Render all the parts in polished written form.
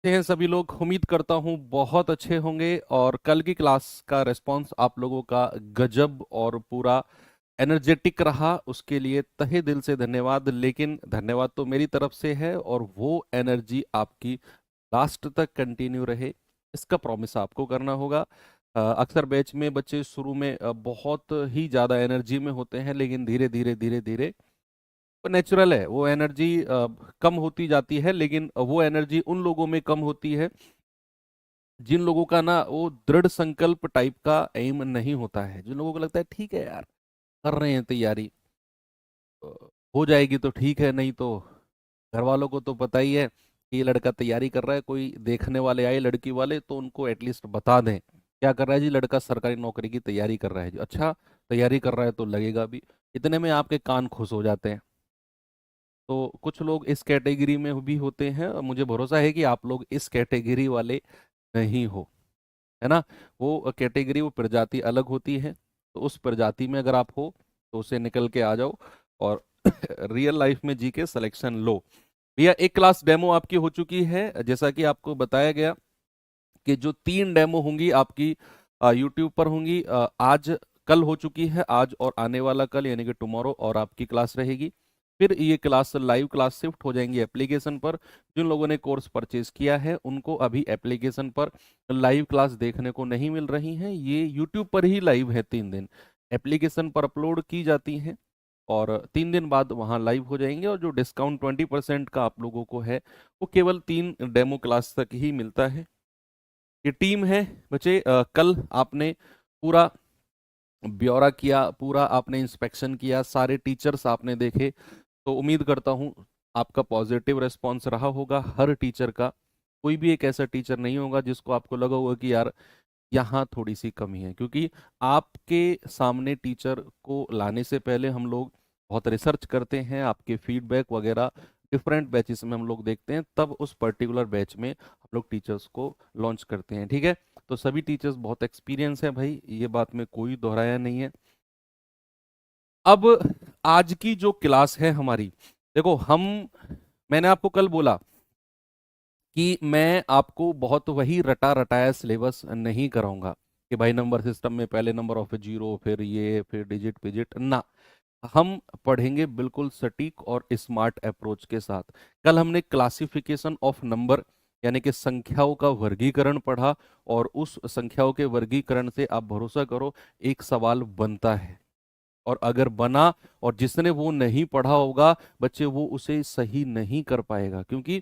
कैसे हैं सभी लोग। उम्मीद करता हूँ बहुत अच्छे होंगे। और कल की क्लास का रिस्पांस आप लोगों का गजब और पूरा एनर्जेटिक रहा, उसके लिए तहे दिल से धन्यवाद। लेकिन धन्यवाद तो मेरी तरफ से है, और वो एनर्जी आपकी लास्ट तक कंटिन्यू रहे, इसका प्रॉमिस आपको करना होगा। अक्सर बैच में बच्चे शुरू में बहुत ही ज़्यादा एनर्जी में होते हैं, लेकिन धीरे धीरे धीरे धीरे वो नेचुरल है, वो एनर्जी कम होती जाती है। लेकिन वो एनर्जी उन लोगों में कम होती है जिन लोगों का ना वो दृढ़ संकल्प टाइप का एम नहीं होता है। जिन लोगों को लगता है ठीक है यार, कर रहे हैं तैयारी, हो जाएगी तो ठीक है, नहीं तो घर वालों को तो पता ही है कि ये लड़का तैयारी कर रहा है, कोई देखने वाले आए लड़की वाले तो उनको एटलीस्ट बता दें क्या कर रहा है जी, लड़का सरकारी नौकरी की तैयारी कर रहा है जी। अच्छा, तैयारी कर रहा है तो लगेगा भी। इतने में आपके कान खुश हो जाते हैं। तो कुछ लोग इस कैटेगरी में भी होते हैं, और मुझे भरोसा है कि आप लोग इस कैटेगरी वाले नहीं हो, है ना। वो कैटेगरी, वो प्रजाति अलग होती है। तो उस प्रजाति में अगर आप हो तो उसे निकल के आ जाओ, और रियल लाइफ में जी के सिलेक्शन लो। भैया एक क्लास डेमो आपकी हो चुकी है, जैसा कि आपको बताया गया कि जो 3 डेमो होंगी आपकी यूट्यूब पर होंगी। आज कल हो चुकी है, आज और आने वाला कल यानी कि टुमारो और आपकी क्लास रहेगी। फिर ये क्लास लाइव क्लास शिफ्ट हो जाएंगी एप्लीकेशन पर। जिन लोगों ने कोर्स परचेज किया है उनको अभी एप्लीकेशन पर लाइव क्लास देखने को नहीं मिल रही हैं, ये यूट्यूब पर ही लाइव है। 3 दिन एप्लीकेशन पर अपलोड की जाती हैं, और 3 दिन बाद वहाँ लाइव हो जाएंगे। और जो डिस्काउंट 20% का आप लोगों को है, वो केवल 3 डेमो क्लास तक ही मिलता है। ये टीम है बच्चे। कल आपने पूरा ब्यौरा किया, पूरा आपने इंस्पेक्शन किया, सारे टीचर्स आपने देखे, तो उम्मीद करता हूँ आपका पॉजिटिव रिस्पॉन्स रहा होगा हर टीचर का। कोई भी एक ऐसा टीचर नहीं होगा जिसको आपको लगा होगा कि यार यहाँ थोड़ी सी कमी है। क्योंकि आपके सामने टीचर को लाने से पहले हम लोग बहुत रिसर्च करते हैं, आपके फीडबैक वगैरह डिफरेंट बैचेस में हम लोग देखते हैं, तब उस पर्टिकुलर बैच में हम लोग टीचर्स को लॉन्च करते हैं। ठीक है, तो सभी टीचर्स बहुत एक्सपीरियंस है भाई, ये बात में कोई दोहराया नहीं है। अब आज की जो क्लास है हमारी, देखो हम, मैंने आपको कल बोला कि मैं आपको बहुत वही रटा रटाया सिलेबस नहीं कराऊंगा कि भाई नंबर सिस्टम में पहले नंबर ऑफ जीरो, फिर ये, फिर डिजिट पिजिट ना। हम पढ़ेंगे बिल्कुल सटीक और स्मार्ट अप्रोच के साथ। कल हमने क्लासिफिकेशन ऑफ नंबर यानी कि संख्याओं का वर्गीकरण पढ़ा, और उस संख्याओं के वर्गीकरण से आप भरोसा करो एक सवाल बनता है। और अगर बना और जिसने वो नहीं पढ़ा होगा बच्चे, वो उसे सही नहीं कर पाएगा। क्योंकि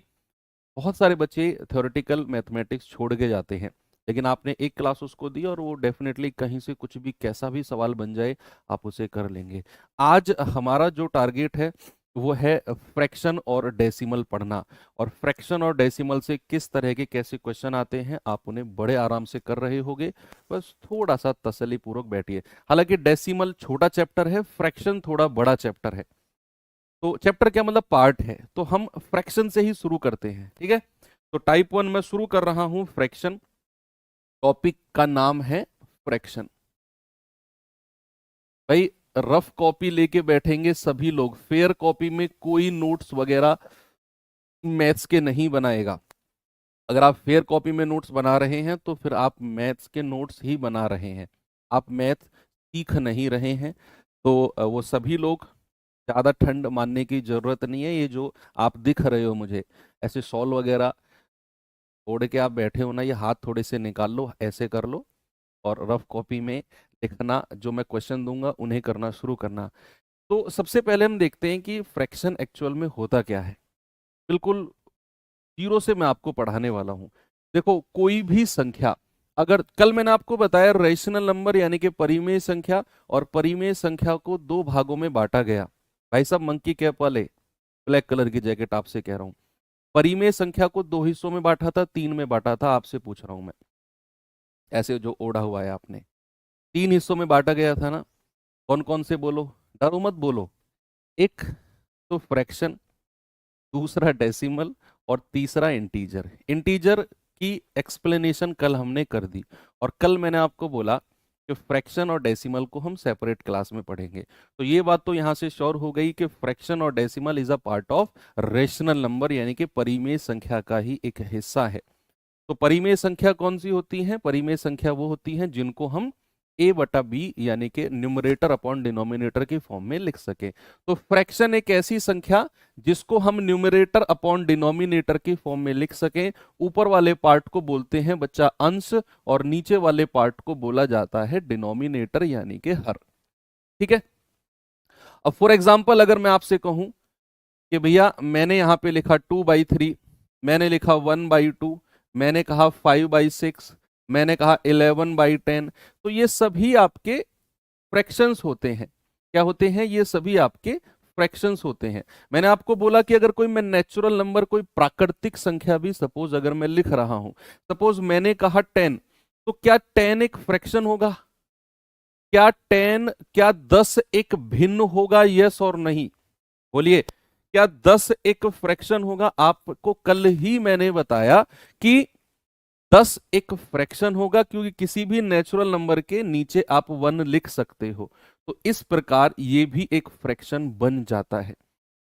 बहुत सारे बच्चे थ्योरेटिकल मैथमेटिक्स छोड़ के जाते हैं, लेकिन आपने एक क्लास उसको दी और वो डेफिनेटली कहीं से कुछ भी कैसा भी सवाल बन जाए आप उसे कर लेंगे। आज हमारा जो टारगेट है वो है फ्रैक्शन और डेसिमल पढ़ना। और फ्रैक्शन और डेसिमल से किस तरह के कैसे क्वेश्चन आते हैं आप उन्हें बड़े आराम से कर रहे होगे। बस थोड़ा सा तसल्ली पूर्वक बैठिए। हालांकि डेसिमल छोटा चैप्टर है, फ्रैक्शन थोड़ा बड़ा चैप्टर है। तो चैप्टर क्या मतलब पार्ट है, तो हम फ्रैक्शन से ही शुरू करते हैं। ठीक है, तो टाइप 1 में शुरू कर रहा हूं फ्रैक्शन। टॉपिक का नाम है फ्रैक्शन। भाई रफ कॉपी लेके बैठेंगे सभी लोग, फेयर कॉपी में कोई नोट्स वगैरह मैथ्स के नहीं बनाएगा। अगर आप फेयर कॉपी में नोट्स बना रहे हैं तो फिर आप मैथ्स के नोट्स ही बना रहे हैं, आप मैथ सीख नहीं रहे हैं। तो वो सभी लोग, ज़्यादा ठंड मानने की ज़रूरत नहीं है। ये जो आप दिख रहे हो मुझे ऐसे शॉल वगैरह ओढ़ के आप बैठे हो ना, ये हाथ थोड़े से निकाल लो, ऐसे कर लो, और रफ कॉपी में लिखना, जो मैं क्वेश्चन दूंगा उन्हें करना शुरू करना। तो सबसे पहले हम देखते हैं कि फ्रैक्शन एक्चुअल में होता क्या है। बिल्कुल जीरो से मैं आपको पढ़ाने वाला हूँ। देखो कोई भी संख्या, अगर कल मैंने आपको बताया रेशनल नंबर यानी कि परिमेय संख्या, और परिमेय संख्या को 2 भागों में बांटा गया। भाई साहब मंकी कैप वाले, ब्लैक कलर की जैकेट, आपसे कह रहा हूँ, परिमेय संख्या को 2 हिस्सों में बांटा था, 3 में बांटा था, आपसे पूछ रहा हूं मैं। ऐसे जो ओढ़ा हुआ है आपने, 3 हिस्सों में बांटा गया था ना। कौन कौन से बोलो, डरो मत बोलो। एक तो फ्रैक्शन, दूसरा डेसिमल, और तीसरा इंटीजर। इंटीजर की एक्सप्लेनेशन कल हमने कर दी। और कल मैंने आपको बोला कि फ्रैक्शन और डेसिमल को हम सेपरेट क्लास में पढ़ेंगे। तो ये बात तो यहां से श्योर हो गई कि फ्रैक्शन और decimal is a part of rational number, यानी कि परिमेय संख्या का ही एक हिस्सा है। तो परिमेय संख्या कौन सी होती है? परिमेय संख्या वो होती है जिनको हम a बटा बी यानी कि न्यूमरेटर अपॉन डिनोमिनेटर के फॉर्म में लिख सके। तो फ्रैक्शन एक ऐसी संख्या जिसको हम न्यूमरेटर अपॉन डिनोमिनेटर के फॉर्म में लिख सकें। ऊपर वाले पार्ट को बोलते हैं बच्चा अंश, और नीचे वाले पार्ट को बोला जाता है डिनोमिनेटर यानी कि हर। ठीक है। अब फॉर एग्जाम्पल अगर मैं आपसे कहूं कि भैया मैंने यहां पे लिखा 2/3, मैंने लिखा 1/2, मैंने कहा 5/6, मैंने कहा 11/10, तो ये सभी आपके फ्रैक्शंस होते हैं। क्या होते हैं? ये सभी आपके फ्रैक्शंस होते हैं। मैंने आपको बोला कि अगर कोई मैं नेचुरल नंबर, कोई प्राकृतिक संख्या भी सपोज अगर मैं लिख रहा हूं, सपोज मैंने कहा 10, तो क्या 10 एक फ्रैक्शन होगा? क्या 10 एक भिन्न होगा? यस और नहीं बोलिए। क्या 10 एक फ्रैक्शन होगा? आपको कल ही मैंने बताया कि 10 एक फ्रैक्शन होगा, क्योंकि किसी भी नेचुरल नंबर के नीचे आप 1 लिख सकते हो। तो इस प्रकार ये भी एक फ्रैक्शन बन जाता है।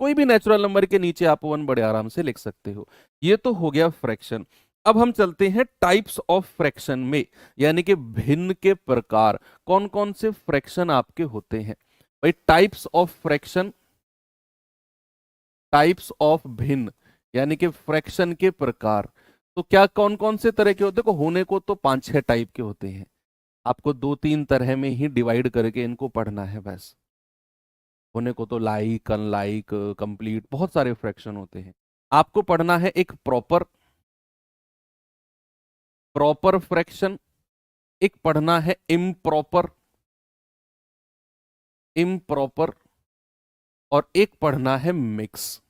कोई भी नेचुरल नंबर के नीचे आप 1 बड़े आराम से लिख सकते हो। ये तो हो गया फ्रैक्शन। अब हम चलते हैं टाइप्स ऑफ फ्रैक्शन में, यानी कि भिन्न के प्रकार। कौन कौन से फ्रैक्शन आपके होते हैं भाई? Types of fraction, types of भिन्न यानी कि फ्रैक्शन के प्रकार। तो क्या कौन कौन से तरह के होते हैं? देखो, होने को तो 5-6 टाइप के होते हैं। आपको 2-3 तरह में ही डिवाइड करके इनको पढ़ना है बस। होने को तो लाइक, अनलाइक, कंप्लीट, बहुत सारे फ्रैक्शन होते हैं। आपको पढ़ना है एक प्रॉपर, प्रॉपर फ्रैक्शन, एक पढ़ना है इम्प्रॉपर, इम्प्रॉपर, और एक पढ़ना है मिक्स।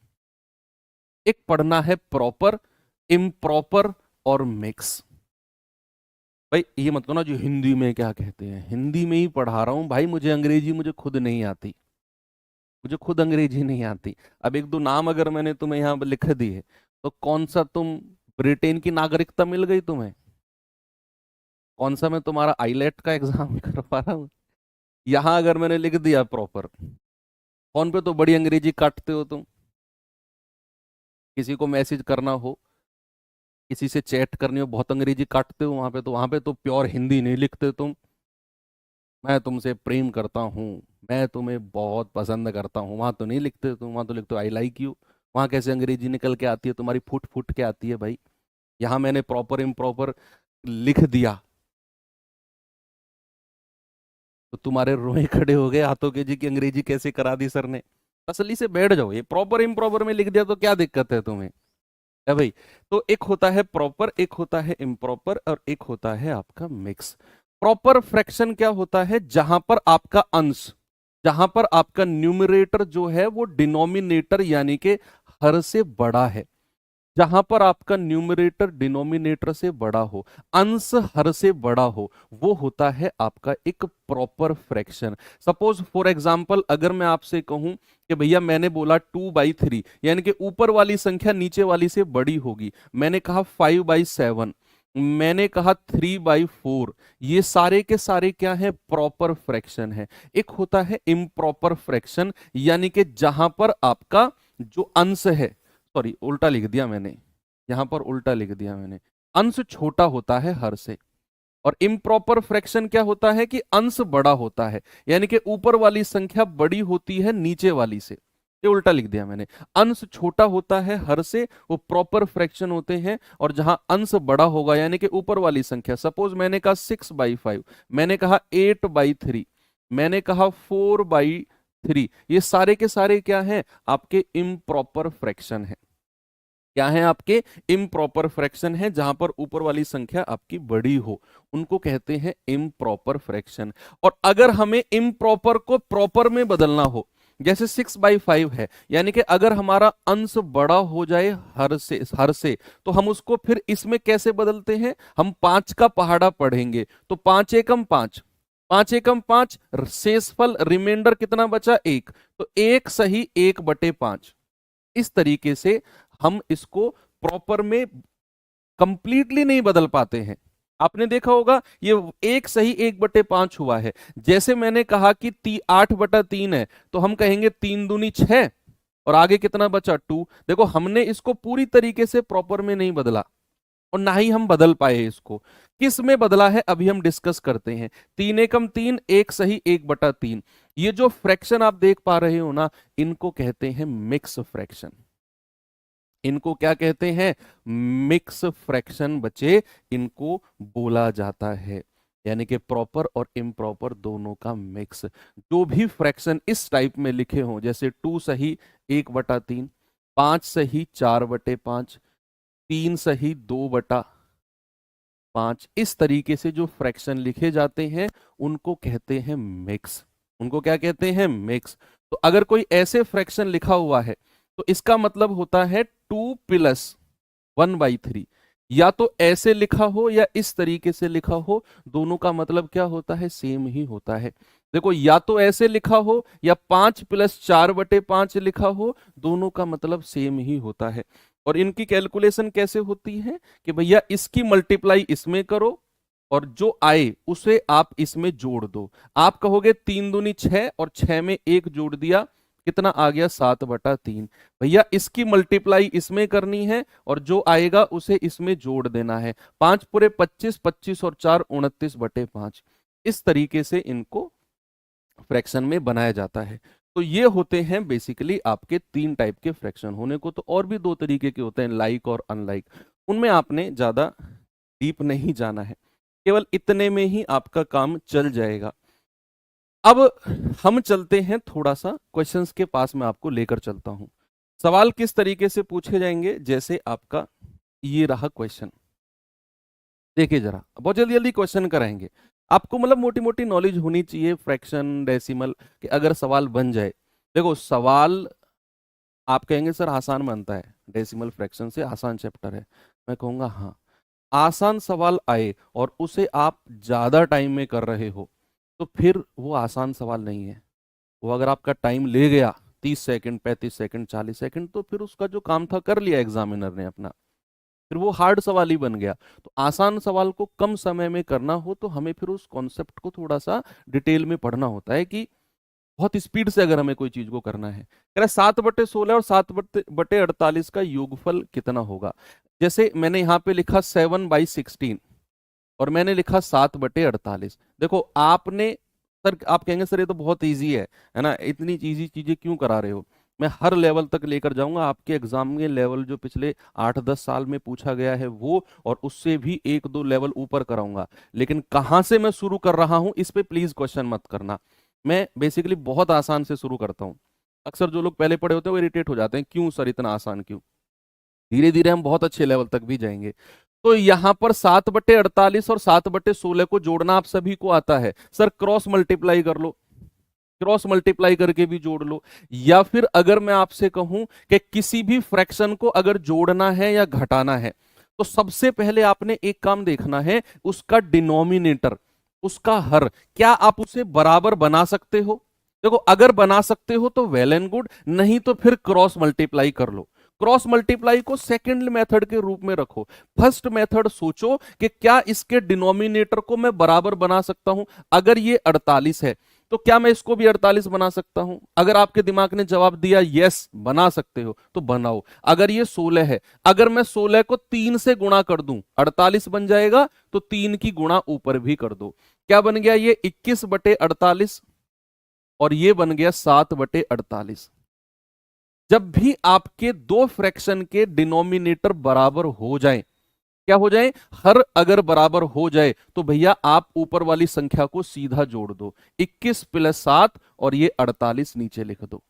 एक पढ़ना है प्रॉपर, इम्प्रॉपर और मिक्स। भाई ये मत कहना जो हिंदी में क्या कहते हैं, हिंदी में ही पढ़ा रहा हूं भाई, मुझे अंग्रेजी मुझे खुद नहीं आती, मुझे खुद अंग्रेजी नहीं आती। अब एक दो नाम अगर मैंने तुम्हें यहाँ लिख दिए, तो कौन सा तुम ब्रिटेन की नागरिकता मिल गई तुम्हें? कौन सा मैं तुम्हारा आईलेट का एग्जाम करवा रहा हूँ? यहाँ अगर मैंने लिख दिया प्रॉपर, फोन पे तो बड़ी अंग्रेजी काटते हो तुम। किसी को मैसेज करना हो, किसी से चैट करनी हो, बहुत अंग्रेजी काटते हो वहां पे। तो वहां पे तो प्योर हिंदी नहीं लिखते तुम। मैं तुमसे प्रेम करता हूँ, मैं तुम्हें बहुत पसंद करता हूँ, वहां तो नहीं लिखते तुम। वहां तो लिखते हो आई लाइक यू। वहां कैसे अंग्रेजी निकल के आती है तुम्हारी? फुट फुट के आती है भाई। यहाँ मैंने प्रॉपर इम्प्रॉपर लिख दिया तो तुम्हारे रोए खड़े हो गए हाथों के जी की अंग्रेजी कैसे करा दी सर ने। असली से बैठ जाओ, ये प्रॉपर इम्प्रॉपर में लिख दिया तो क्या दिक्कत है तुम्हें? है भाई। तो एक होता है प्रॉपर, एक होता है इम्प्रॉपर, और एक होता है आपका मिक्स। प्रॉपर फ्रैक्शन क्या होता है? जहां पर आपका अंश, जहां पर आपका न्यूमरेटर जो है वो डिनोमिनेटर यानी कि हर से बड़ा है। जहां पर आपका न्यूमरेटर डिनोमिनेटर से बड़ा हो, अंश हर से बड़ा हो, वो होता है आपका एक proper fraction. Suppose for example अगर मैं आपसे कहूं कि भैया मैंने बोला 2/3, यानी कि ऊपर वाली संख्या नीचे वाली से बड़ी होगी। मैंने कहा 5/7, मैंने कहा 3/4, ये सारे के सारे क्या है? प्रॉपर फ्रैक्शन है। एक होता है इम्प्रॉपर फ्रैक्शन, यानी कि जहां पर आपका जो अंश है, सॉरी उल्टा लिख दिया मैंने, यहां पर उल्टा लिख दिया मैंने, अंश छोटा होता है हर से। और इम्प्रॉपर फ्रैक्शन क्या होता है? कि अंश बड़ा होता है, यानी कि ऊपर वाली संख्या बड़ी होती है नीचे वाली से। ये उल्टा लिख दिया मैंने। अंश छोटा होता है हर से, वो प्रॉपर फ्रैक्शन होते हैं। और जहां अंश बड़ा होगा यानी कि ऊपर वाली संख्या, सपोज मैंने कहा 6/5, मैंने कहा 8/3, मैंने कहा 4/3, ये सारे के सारे क्या हैं? आपके इम्प्रॉपर फ्रैक्शन है। क्या है? आपके इम्प्रॉपर फ्रैक्शन है, जहां पर ऊपर वाली संख्या आपकी बड़ी हो, उनको कहते हैं इम्प्रॉपर फ्रैक्शन। और अगर हमें इम्प्रॉपर को प्रॉपर में बदलना हो, जैसे 6/5 है, यानी कि अगर हमारा अंश बड़ा हो जाए हर से, तो हम उसको फिर इसमें कैसे बदलते हैं? हम 5 का पहाड़ा पढ़ेंगे। तो 5 एकम 5, 5 एकम 5, शेषफल रिमाइंडर कितना बचा? 1, तो 1 सही 1/5। इस तरीके से हम इसको प्रॉपर में कंप्लीटली नहीं बदल पाते हैं, आपने देखा होगा ये एक सही 1/5 हुआ है। जैसे मैंने कहा कि 8/3 है, तो हम कहेंगे 3 दूनी 6, और आगे कितना बचा 2। देखो हमने इसको पूरी तरीके से प्रॉपर में नहीं बदला, और ना ही हम बदल पाए इसको। किस में बदला है अभी हम डिस्कस करते हैं। 3 एकम 3, एक सही 1/3। ये जो फ्रैक्शन आप देख पा रहे हो ना, इनको कहते हैं मिक्स फ्रैक्शन। इनको क्या कहते हैं? मिक्स फ्रैक्शन बच्चे इनको बोला जाता है। यानी कि प्रॉपर और इम्प्रॉपर दोनों का मिक्स। जो भी फ्रैक्शन इस टाइप में लिखे हों, जैसे 2 सही 1/3, 5 सही 4/5, 3 सही 2/5, इस तरीके से जो फ्रैक्शन लिखे जाते हैं उनको कहते हैं मिक्स। उनको क्या कहते हैं? मिक्स। तो अगर कोई ऐसे फ्रैक्शन लिखा हुआ है तो इसका मतलब होता है 2+1/3। या तो ऐसे लिखा हो या इस तरीके से लिखा हो, दोनों का मतलब क्या होता है? सेम ही होता है। देखो, या तो ऐसे लिखा हो या 5+4/5 लिखा हो, दोनों का मतलब सेम ही होता है। और इनकी कैलकुलेशन कैसे होती है कि भैया इसकी मल्टीप्लाई इसमें करो, और जो आए उसे आप इसमें जोड़ दो। आप कहोगे 3 दूनी 6, और 6 में 1 जोड़ दिया, कितना आ गया? 7/3। भैया इसकी मल्टीप्लाई इसमें करनी है, और जो आएगा उसे इसमें जोड़ देना है। 5×5 25, और 4 29/5। इस तरीके से इनको फ्रैक्शन में बनाया जाता है। तो ये होते हैं बेसिकली आपके 3 टाइप के फ्रैक्शन। होने को तो और भी 2 तरीके के होते हैं, लाइक और अनलाइक। उनमें आपने ज्यादा डीप नहीं जाना है, केवल इतने में ही आपका काम चल जाएगा। अब हम चलते हैं थोड़ा सा क्वेश्चंस के पास, में आपको लेकर चलता हूं। सवाल किस तरीके से पूछे जाएंगे, जैसे आपका ये रहा क्वेश्चन। देखिए जरा, बहुत जल्दी जल्दी क्वेश्चन कराएंगे आपको, मतलब मोटी मोटी नॉलेज होनी चाहिए फ्रैक्शन डेसिमल कि अगर सवाल बन जाए। देखो सवाल आप कहेंगे सर आसान बनता है, डेसिमल फ्रैक्शन से आसान चैप्टर है। मैं कहूंगा हाँ, आसान सवाल आए और उसे आप ज्यादा टाइम में कर रहे हो तो फिर वो आसान सवाल नहीं है। वो अगर आपका टाइम ले गया 30 सेकंड, 35 सेकंड, 40 सेकंड, तो फिर उसका जो काम था कर लिया एग्जामिनर ने अपना, फिर वो हार्ड सवाल ही बन गया। तो आसान सवाल को कम समय में करना हो तो हमें फिर उस कॉन्सेप्ट को थोड़ा सा डिटेल में पढ़ना होता है कि बहुत स्पीड से अगर हमें कोई चीज को करना है। कह रहा 7/16 और 7/48 का योगफल कितना होगा। जैसे मैंने यहाँ पे लिखा 7/16, और मैंने लिखा 7/48। देखो आपने, सर आप कहेंगे सर ये तो बहुत इजी है ना, इतनी इजी चीजें क्यों करा रहे हो। मैं हर लेवल तक लेकर जाऊंगा आपके एग्जाम में, लेवल जो पिछले 8-10 साल में पूछा गया है वो, और उससे भी 1-2 लेवल ऊपर कराऊंगा। लेकिन कहाँ से मैं शुरू कर रहा हूं इस पे प्लीज क्वेश्चन मत करना। मैं बेसिकली बहुत आसान से शुरू करता हूँ। अक्सर जो लोग पहले पढ़े होते हैं वो इरिटेट हो जाते हैं, क्यों सर इतना आसान क्यों। धीरे धीरे हम बहुत अच्छे लेवल तक भी जाएंगे। तो यहां पर 7/48 और 7/16 को जोड़ना आप सभी को आता है। सर क्रॉस मल्टीप्लाई कर लो, क्रॉस मल्टीप्लाई करके भी जोड़ लो। या फिर अगर मैं आपसे कहूं कि किसी भी फ्रैक्शन को अगर जोड़ना है या घटाना है, तो सबसे पहले आपने एक काम देखना है, उसका डिनोमिनेटर, उसका हर, क्या आप उसे बराबर बना सकते हो। देखो अगर बना सकते हो तो वेल एंड गुड, नहीं तो फिर क्रॉस मल्टीप्लाई कर लो। क्रॉस मल्टीप्लाई को सेकंड मेथड के रूप में रखो। फर्स्ट मेथड सोचो कि क्या इसके डिनोमिनेटर को मैं बराबर बना सकता हूं। अगर ये 48 है तो क्या मैं इसको भी 48 बना सकता हूं। अगर आपके दिमाग ने जवाब दिया यस बना सकते हो तो बनाओ। अगर ये 16 है, अगर मैं 16 को 3 से गुणा कर दूं 48 बन जाएगा, तो 3 की गुणा ऊपर भी कर दो। क्या बन गया? ये 21/48, और ये बन गया 7/48। जब भी आपके दो फ्रैक्शन के डिनोमिनेटर बराबर हो जाएं, क्या हो जाए? हर अगर बराबर हो जाए तो भैया आप ऊपर वाली संख्या को सीधा जोड़ दो। 21+7 और ये 48 नीचे लिख दो,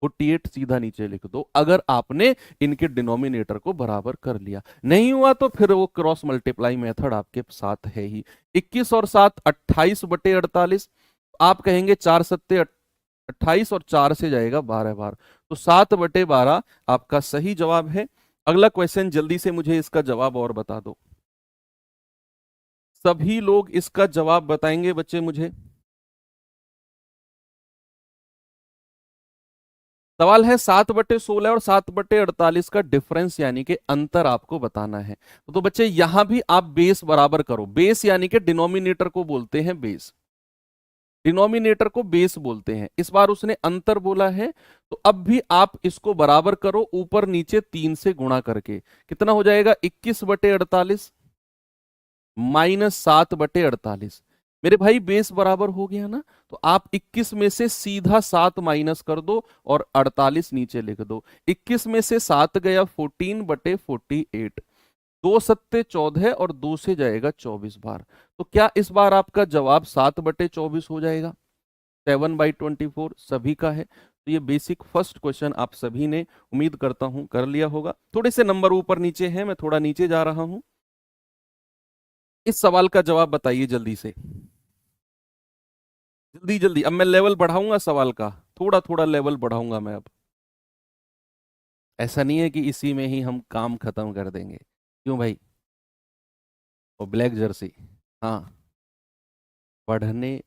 48 सीधा नीचे लिख दो। अगर आपने इनके डिनोमिनेटर को बराबर कर लिया, नहीं हुआ तो फिर वो क्रॉस मल्टीप्लाई मेथड आपके साथ है ही। 21 और 7 28/48। आप कहेंगे 4×7 = 28, और 4 से जाएगा 12 बार, तो 7/12 आपका सही जवाब है। अगला क्वेश्चन, जल्दी से मुझे इसका जवाब और बता दो। सभी लोग इसका जवाब बताएंगे बच्चे मुझे। सवाल है 7/16 और 7/48 का डिफरेंस यानी कि अंतर आपको बताना है। तो बच्चे यहां भी आप बेस बराबर करो। बेस यानी कि डिनोमिनेटर को बोलते हैं बेस, डिनोमिनेटर को बेस बोलते हैं। इस बार उसने अंतर बोला है, तो अब भी आप इसको बराबर करो ऊपर नीचे 3 से गुणा करके। कितना हो जाएगा? 21/48 माइनस 7/48। मेरे भाई बेस बराबर हो गया ना, तो आप 21 में से सीधा 7 माइनस कर दो और 48 नीचे लिख दो। 21 में से 7 गया 14/48, 2 सत्ते 14 और 2 से जाएगा 24 बार। तो क्या इस बार आपका जवाब 7/24 हो जाएगा? 7/24 सभी का है। तो ये बेसिक फर्स्ट क्वेश्चन आप सभी ने उम्मीद करता हूं कर लिया होगा। थोड़े से नंबर ऊपर नीचे हैं, मैं थोड़ा नीचे जा रहा हूं। इस सवाल का जवाब बताइए जल्दी से, जल्दी जल्दी। अब मैं लेवल बढ़ाऊंगा सवाल का, थोड़ा थोड़ा लेवल बढ़ाऊंगा मैं अब। ऐसा नहीं है कि इसी में ही हम काम खत्म कर देंगे। क्यों भाई? और ब्लैक जर्सी, हाँ, पढ़ने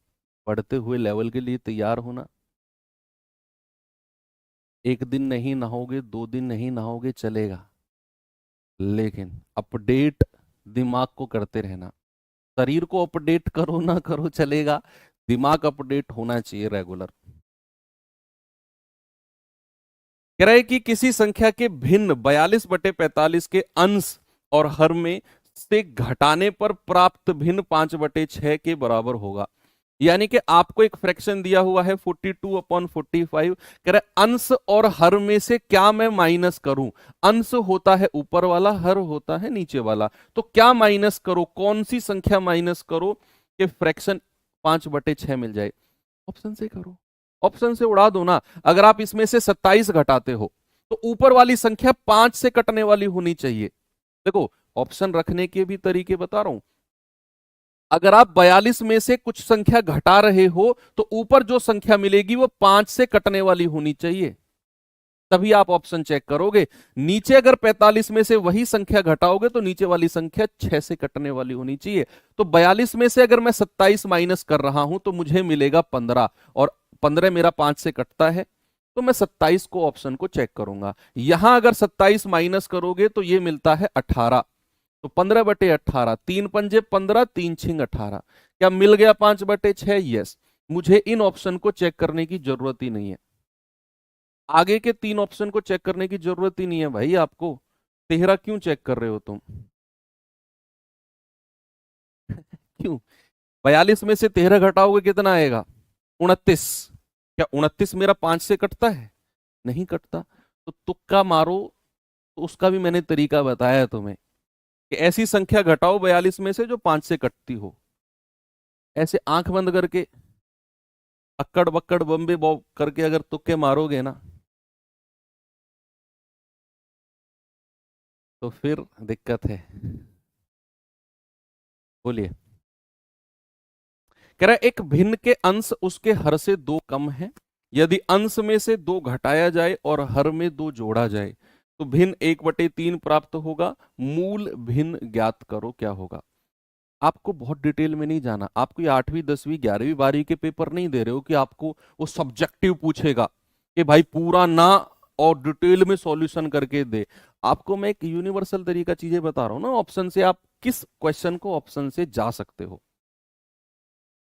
पढ़ते हुए लेवल के लिए तैयार होना। एक दिन नहीं नहाओगे, 2 दिन नहीं नहाओगे चलेगा, लेकिन अपडेट दिमाग को करते रहना। शरीर को अपडेट करो ना करो चलेगा, दिमाग अपडेट होना चाहिए रेगुलर। कह रहा है कि किसी संख्या के भिन्न 42/45 के अंश और हर में से घटाने पर प्राप्त भिन्न 5/6 के बराबर होगा। यानी कि आपको एक फ्रैक्शन दिया हुआ है 42/45। कह रहा है अंश और हर में से क्या मैं माइनस करूं। अंश होता है ऊपर वाला, हर होता है नीचे वाला। तो क्या माइनस करो, कौन सी संख्या माइनस करो कि फ्रैक्शन 5/6 मिल जाए? ऑप्शन से करो, ऑप्शन से उड़ा दो ना। अगर आप इसमें से 27 घटाते हो तो ऊपर वाली संख्या 5 से कटने वाली होनी चाहिए। देखो, ऑप्शन रखने के भी तरीके बता रहा हूं। अगर आप 42 में से कुछ संख्या घटा रहे हो तो ऊपर जो संख्या मिलेगी वो 5 से कटने वाली होनी चाहिए, तभी आप ऑप्शन चेक करोगे। नीचे अगर 45 में से वही संख्या घटाओगे तो नीचे वाली संख्या 6 से कटने वाली होनी चाहिए। तो 42 में से अगर मैं 27 माइनस कर रहा हूं तो मुझे मिलेगा 15, और 15 मेरा 5 से कटता है, तो मैं 27 को ऑप्शन को चेक करूंगा। यहां अगर 27 माइनस करोगे तो ये मिलता है 18। तो 15/18, 3 पंजे 15, 3 6 18। क्या मिल गया 5/6? यस। मुझे इन ऑप्शन को चेक करने की जरूरत ही नहीं है, आगे के 3 ऑप्शन को चेक करने की जरूरत ही नहीं है भाई आपको। 13 क्यों चेक कर रहे हो तुम? क्यों? 42 में से 13 घटाओगे कितना आएगा? 29। क्या 29 मेरा 5 से कटता है? नहीं कटता। तो तुक्का मारो, तो उसका भी मैंने तरीका बताया तुम्हें कि ऐसी संख्या घटाओ 42 में से जो 5 से कटती हो। ऐसे आंख बंद करके अक्कड़ बक्कड़ बम्बे बॉब करके अगर तुक्के मारोगे ना, तो फिर दिक्कत है। बोलिए। कह रहा है एक भिन्न के अंश उसके हर से 2 कम है। यदि अंश में से 2 घटाया जाए और हर में 2 जोड़ा जाए तो भिन्न 1/3 प्राप्त होगा। मूल भिन्न ज्ञात करो, क्या होगा? आपको बहुत डिटेल में नहीं जाना। आपको ये 8वीं 10वीं 11वीं 12वीं के पेपर नहीं दे रहे हो कि आपको वो सब्जेक्टिव पूछेगा कि भाई पूरा ना और डिटेल में सॉल्यूशन करके दे। आपको मैं एक यूनिवर्सल तरीका चीजें बता रहा हूं ना, ऑप्शन से आप किस क्वेश्चन को ऑप्शन से जा सकते हो।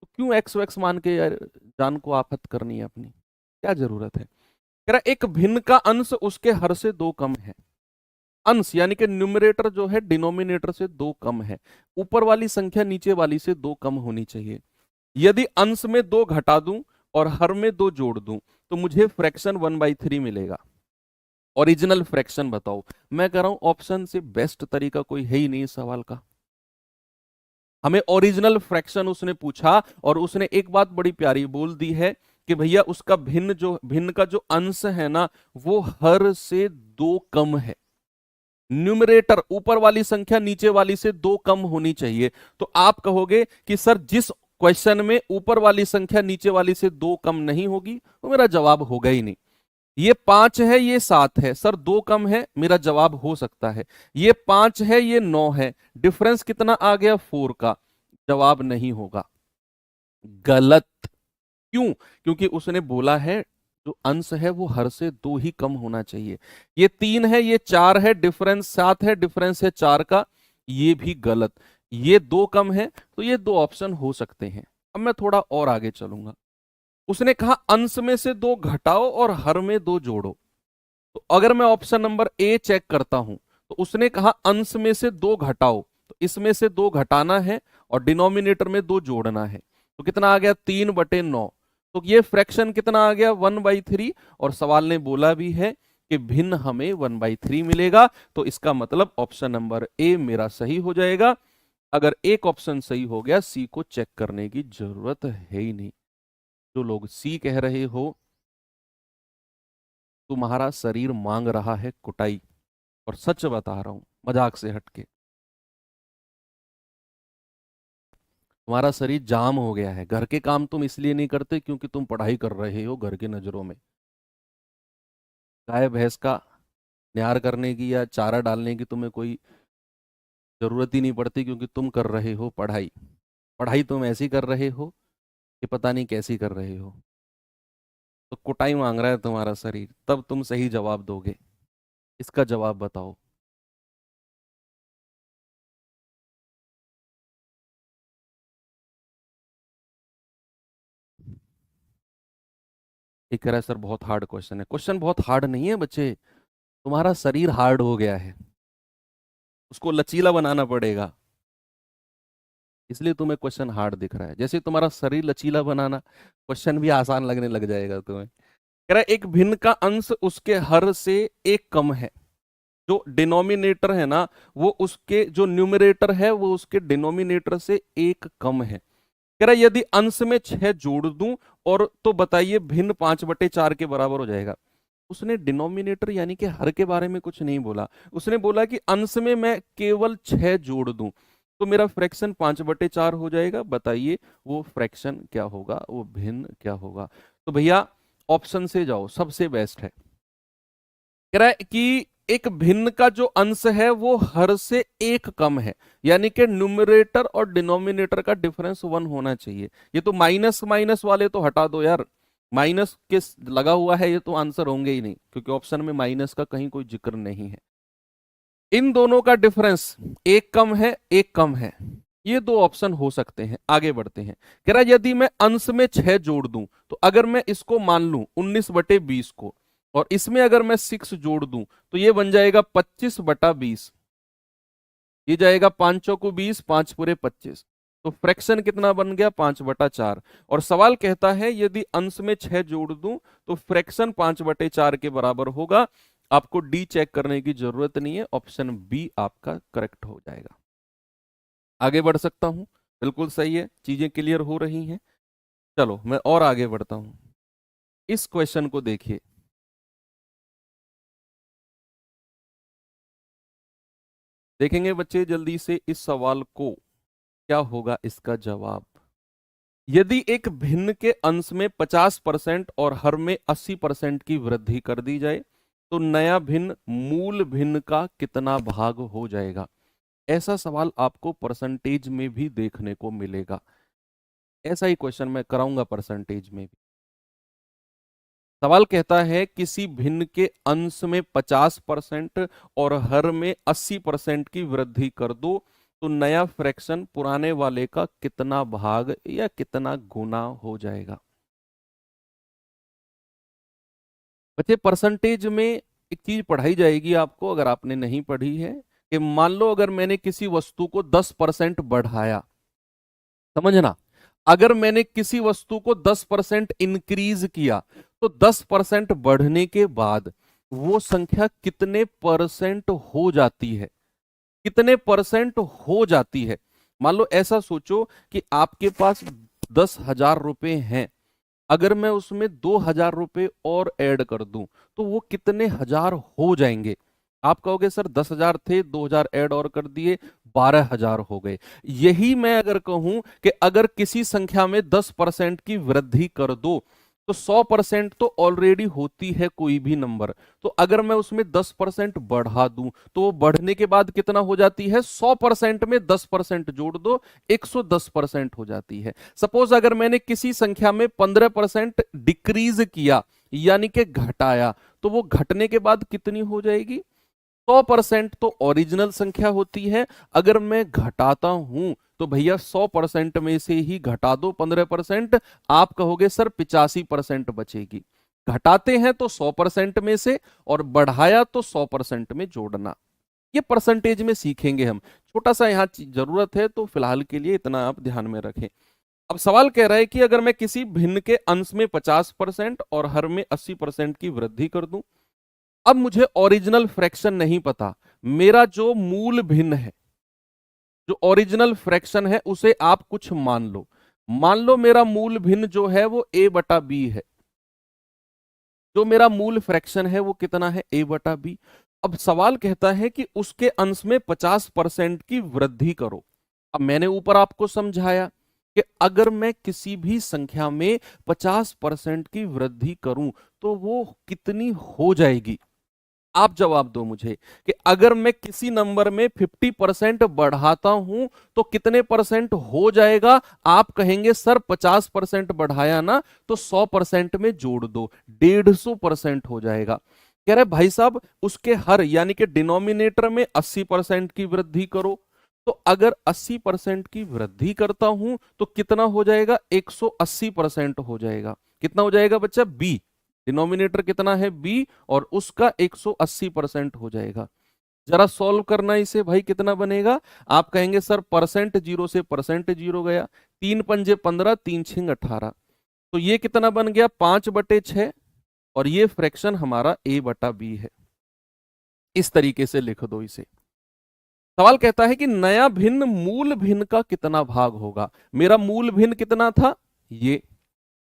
तो क्यों एक्स वैक्स मान के यार जान को आफत करनी है अपनी, क्या जरूरत है? कह रहा एक भिन्न का अंश उसके हर से 2 कम है। अंश यानी कि न्यूमरेटर जो है डिनोमिनेटर से 2 कम है। ऊपर वाली संख्या नीचे वाली से 2 कम होनी चाहिए। यदि अंश में 2 घटा दूं और हर में 2 जोड़ दूं तो मुझे फ्रैक्शन 1/3 मिलेगा। ओरिजिनल फ्रैक्शन बताओ। मैं कह रहा हूं ऑप्शन से बेस्ट तरीका कोई है ही नहीं इस सवाल का। हमें ओरिजिनल फ्रैक्शन उसने पूछा और उसने एक बात बड़ी प्यारी बोल दी है कि भैया उसका भिन्न का जो अंश है ना, वो हर से 2 कम है। न्यूमरेटर ऊपर वाली संख्या नीचे वाली से 2 कम होनी चाहिए। तो आप कहोगे कि सर जिस क्वेश्चन में ऊपर वाली संख्या नीचे वाली से 2 कम नहीं होगी तो मेरा जवाब होगा ही नहीं। ये 5 है, ये 7 है, सर 2 कम है, मेरा जवाब हो सकता है। ये 5 है, ये 9 है, डिफरेंस कितना आ गया? 4 का, जवाब नहीं होगा। गलत। क्यों? क्योंकि उसने बोला है जो अंश है वो हर से 2 ही कम होना चाहिए। ये 3 है, ये 4 है, डिफरेंस 7 है, डिफरेंस है 4 का, ये भी गलत। ये 2 कम है, तो ये 2 ऑप्शन हो सकते हैं। अब मैं थोड़ा और आगे चलूंगा। उसने कहा अंश में से 2 घटाओ और हर में 2 जोड़ो। तो अगर मैं ऑप्शन नंबर ए चेक करता हूं, तो उसने कहा अंश में से 2 घटाओ, तो इसमें से 2 घटाना है और डिनोमिनेटर में 2 जोड़ना है। तो कितना आ गया, 3/9। तो ये फ्रैक्शन कितना आ गया, 1/3। और सवाल ने बोला भी है कि भिन्न हमें 1/3 मिलेगा। तो इसका मतलब ऑप्शन नंबर ए मेरा सही हो जाएगा। अगर एक ऑप्शन सही हो गया, सी को चेक करने की जरूरत है ही नहीं। जो लोग सी कह रहे हो, तुम्हारा शरीर मांग रहा है कुटाई। और सच बता रहा हूं, मजाक से हटके, तुम्हारा शरीर जाम हो गया है। घर के काम तुम इसलिए नहीं करते क्योंकि तुम पढ़ाई कर रहे हो घर की नजरों में। गाय भैंस का न्यार करने की या चारा डालने की तुम्हें कोई जरूरत ही नहीं पड़ती, क्योंकि तुम कर रहे हो पढ़ाई। पढ़ाई तुम ऐसी कर रहे हो कि पता नहीं कैसी कर रहे हो। तो कुटाई मांग रहा है तुम्हारा शरीर, तब तुम सही जवाब दोगे। इसका जवाब बताओ। एक कह रहा है सर बहुत हार्ड क्वेश्चन है। क्वेश्चन बहुत हार्ड नहीं है बच्चे, तुम्हारा शरीर हार्ड हो गया है, उसको लचीला बनाना पड़ेगा। इसलिए तुम्हें क्वेश्चन हार्ड दिख रहा है। जैसे तुम्हारा शरीर लचीला बनाना, क्वेश्चन भी आसान लगने लग जाएगा तुम्हें। कह रहा है एक भिन्न का अंश उसके हर से 1 कम है। जो डिनोमिनेटर है ना, वो उसके जो न्यूमरेटर है वो उसके डिनोमिनेटर से 1 कम है। कह रहा है यदि अंश में 6 जोड़ दूं और तो बताइए भिन्न 5/4 के बराबर हो जाएगा। उसने डिनोमिनेटर यानी कि हर के बारे में कुछ नहीं बोला। उसने बोला कि अंश में मैं केवल 6 जोड़ दूं तो मेरा फ्रैक्शन 5/4 हो जाएगा। बताइए वो फ्रैक्शन क्या होगा, वो भिन्न क्या होगा। तो भैया ऑप्शन से जाओ, सबसे बेस्ट है। कह रहा है कि एक भिन्न का जो अंश है वो हर से 1 कम है, यानी कि न्यूमरेटर और डिनोमिनेटर का डिफरेंस 1 होना चाहिए। ये तो माइनस माइनस वाले तो हटा दो यार, माइनस के लगा हुआ है, ये तो आंसर होंगे ही नहीं, क्योंकि ऑप्शन में माइनस का कहीं कोई जिक्र नहीं है। इन दोनों का डिफरेंस 1 कम है, 1 कम है। ये 2 ऑप्शन हो सकते हैं। आगे बढ़ते हैं। कह रहा है यदि मैं अंश में 6 जोड़ दूं, तो अगर मैं इसको मान लूं 19/20 को, और इसमें अगर मैं 6 जोड़ दूं तो ये बन जाएगा 25/20। ये जाएगा 5 चौको 20, 5 पूरे 25। तो फ्रैक्शन कितना बन गया, 5/4। और सवाल कहता है यदि अंश में 6 जोड़ दूं तो फ्रैक्शन 5/4 के बराबर होगा। आपको डी चेक करने की जरूरत नहीं है, ऑप्शन बी आपका करेक्ट हो जाएगा। आगे बढ़ सकता हूं, बिल्कुल सही है, चीजें क्लियर हो रही हैं। चलो मैं और आगे बढ़ता हूं। इस क्वेश्चन को देखिए। देखेंगे बच्चे जल्दी से इस सवाल को, क्या होगा इसका जवाब। यदि एक भिन्न के अंश में 50% और हर में 80% की वृद्धि कर दी जाए तो नया भिन्न मूल भिन्न का कितना भाग हो जाएगा। ऐसा सवाल आपको परसेंटेज में भी देखने को मिलेगा। ऐसा ही क्वेश्चन मैं कराऊंगा परसेंटेज में भी। सवाल कहता है किसी भिन्न के अंश में 50% और हर में 80% की वृद्धि कर दो तो नया फ्रैक्शन पुराने वाले का कितना भाग या कितना गुना हो जाएगा। बच्चे परसेंटेज में एक चीज पढ़ाई जाएगी आपको, अगर आपने नहीं पढ़ी है, कि मान लो अगर मैंने किसी वस्तु को 10% बढ़ाया, समझना, अगर मैंने किसी वस्तु को 10% इंक्रीज किया तो 10% बढ़ने के बाद वो संख्या कितने परसेंट हो जाती है, कितने परसेंट हो जाती है। मान लो ऐसा सोचो कि आपके पास 10,000 रुपए हैं, अगर मैं उसमें 2,000 रुपए और ऐड कर दूं तो वो कितने हजार हो जाएंगे। आप कहोगे सर 10,000 थे, 2,000 ऐड और कर दिए, 12,000 हो गए। यही मैं अगर कहूं कि अगर किसी संख्या में 10% की वृद्धि कर दो तो 100% तो ऑलरेडी होती है कोई भी नंबर, तो अगर मैं उसमें 10% बढ़ा दूं तो वो बढ़ने के बाद कितना हो जाती है, 100% में 10% जोड़ दो, 110% हो जाती है। सपोज अगर मैंने किसी संख्या में 15% डिक्रीज किया यानी कि घटाया, तो वो घटने के बाद कितनी हो जाएगी? 100%। तो ओरिजिनल संख्या होती है, अगर मैं घटाता हूं तो भैया 100% में से ही घटा दो 15%, आप कहोगे सर 85% बचेगी। घटाते हैं तो 100% में से, और बढ़ाया तो 100% में जोड़ना। ये परसेंटेज में सीखेंगे हम, छोटा सा यहाँ जरूरत है, तो फिलहाल के लिए इतना आप ध्यान में रखें। अब सवाल कह रहा है कि अगर मैं किसी भिन्न के अंश में 50% और हर में 80% की वृद्धि कर दूं। अब मुझे ओरिजिनल फ्रैक्शन नहीं पता, मेरा जो मूल भिन्न है, जो ओरिजिनल फ्रैक्शन है, उसे आप कुछ मान लो। मान लो मेरा मूल भिन्न जो है वो a बटा बी है। जो मेरा मूल फ्रैक्शन है वो कितना है? a बटा बी। अब सवाल कहता है कि उसके अंश में 50% की वृद्धि करो। अब मैंने ऊपर आपको समझाया कि अगर मैं किसी भी संख्या में 50% की वृद्धि करूं तो वो कितनी हो जाएगी। आप जवाब दो मुझे कि अगर मैं किसी नंबर में 50% बढ़ाता हूं तो कितने परसेंट हो जाएगा? आप कहेंगे सर 50% बढ़ाया ना, तो 100% में जोड़ दो, 150% हो जाएगा। कह रहे भाई साहब उसके हर यानी कि डिनोमिनेटर में 80% की वृद्धि करो। तो अगर 80% की वृद्धि करता हूं तो कितना हो जाएगा? 180% हो जाएगा। कितना हो जाएगा बच्चा? बी। डिनोमिनेटर कितना है? बी, और उसका 180% हो जाएगा। जरा सॉल्व करना इसे भाई, कितना बनेगा? आप कहेंगे सर परसेंट जीरो से परसेंट जीरो गया, 3 पंजे 15, 3 6 18, तो ये कितना बन गया? 5/6। और ये फ्रैक्शन हमारा a बटा बी है। इस तरीके से लिख दो इसे। सवाल कहता है कि नया भिन्न मूल भिन्न का कितना भाग होगा। मेरा मूल भिन्न कितना था? ये।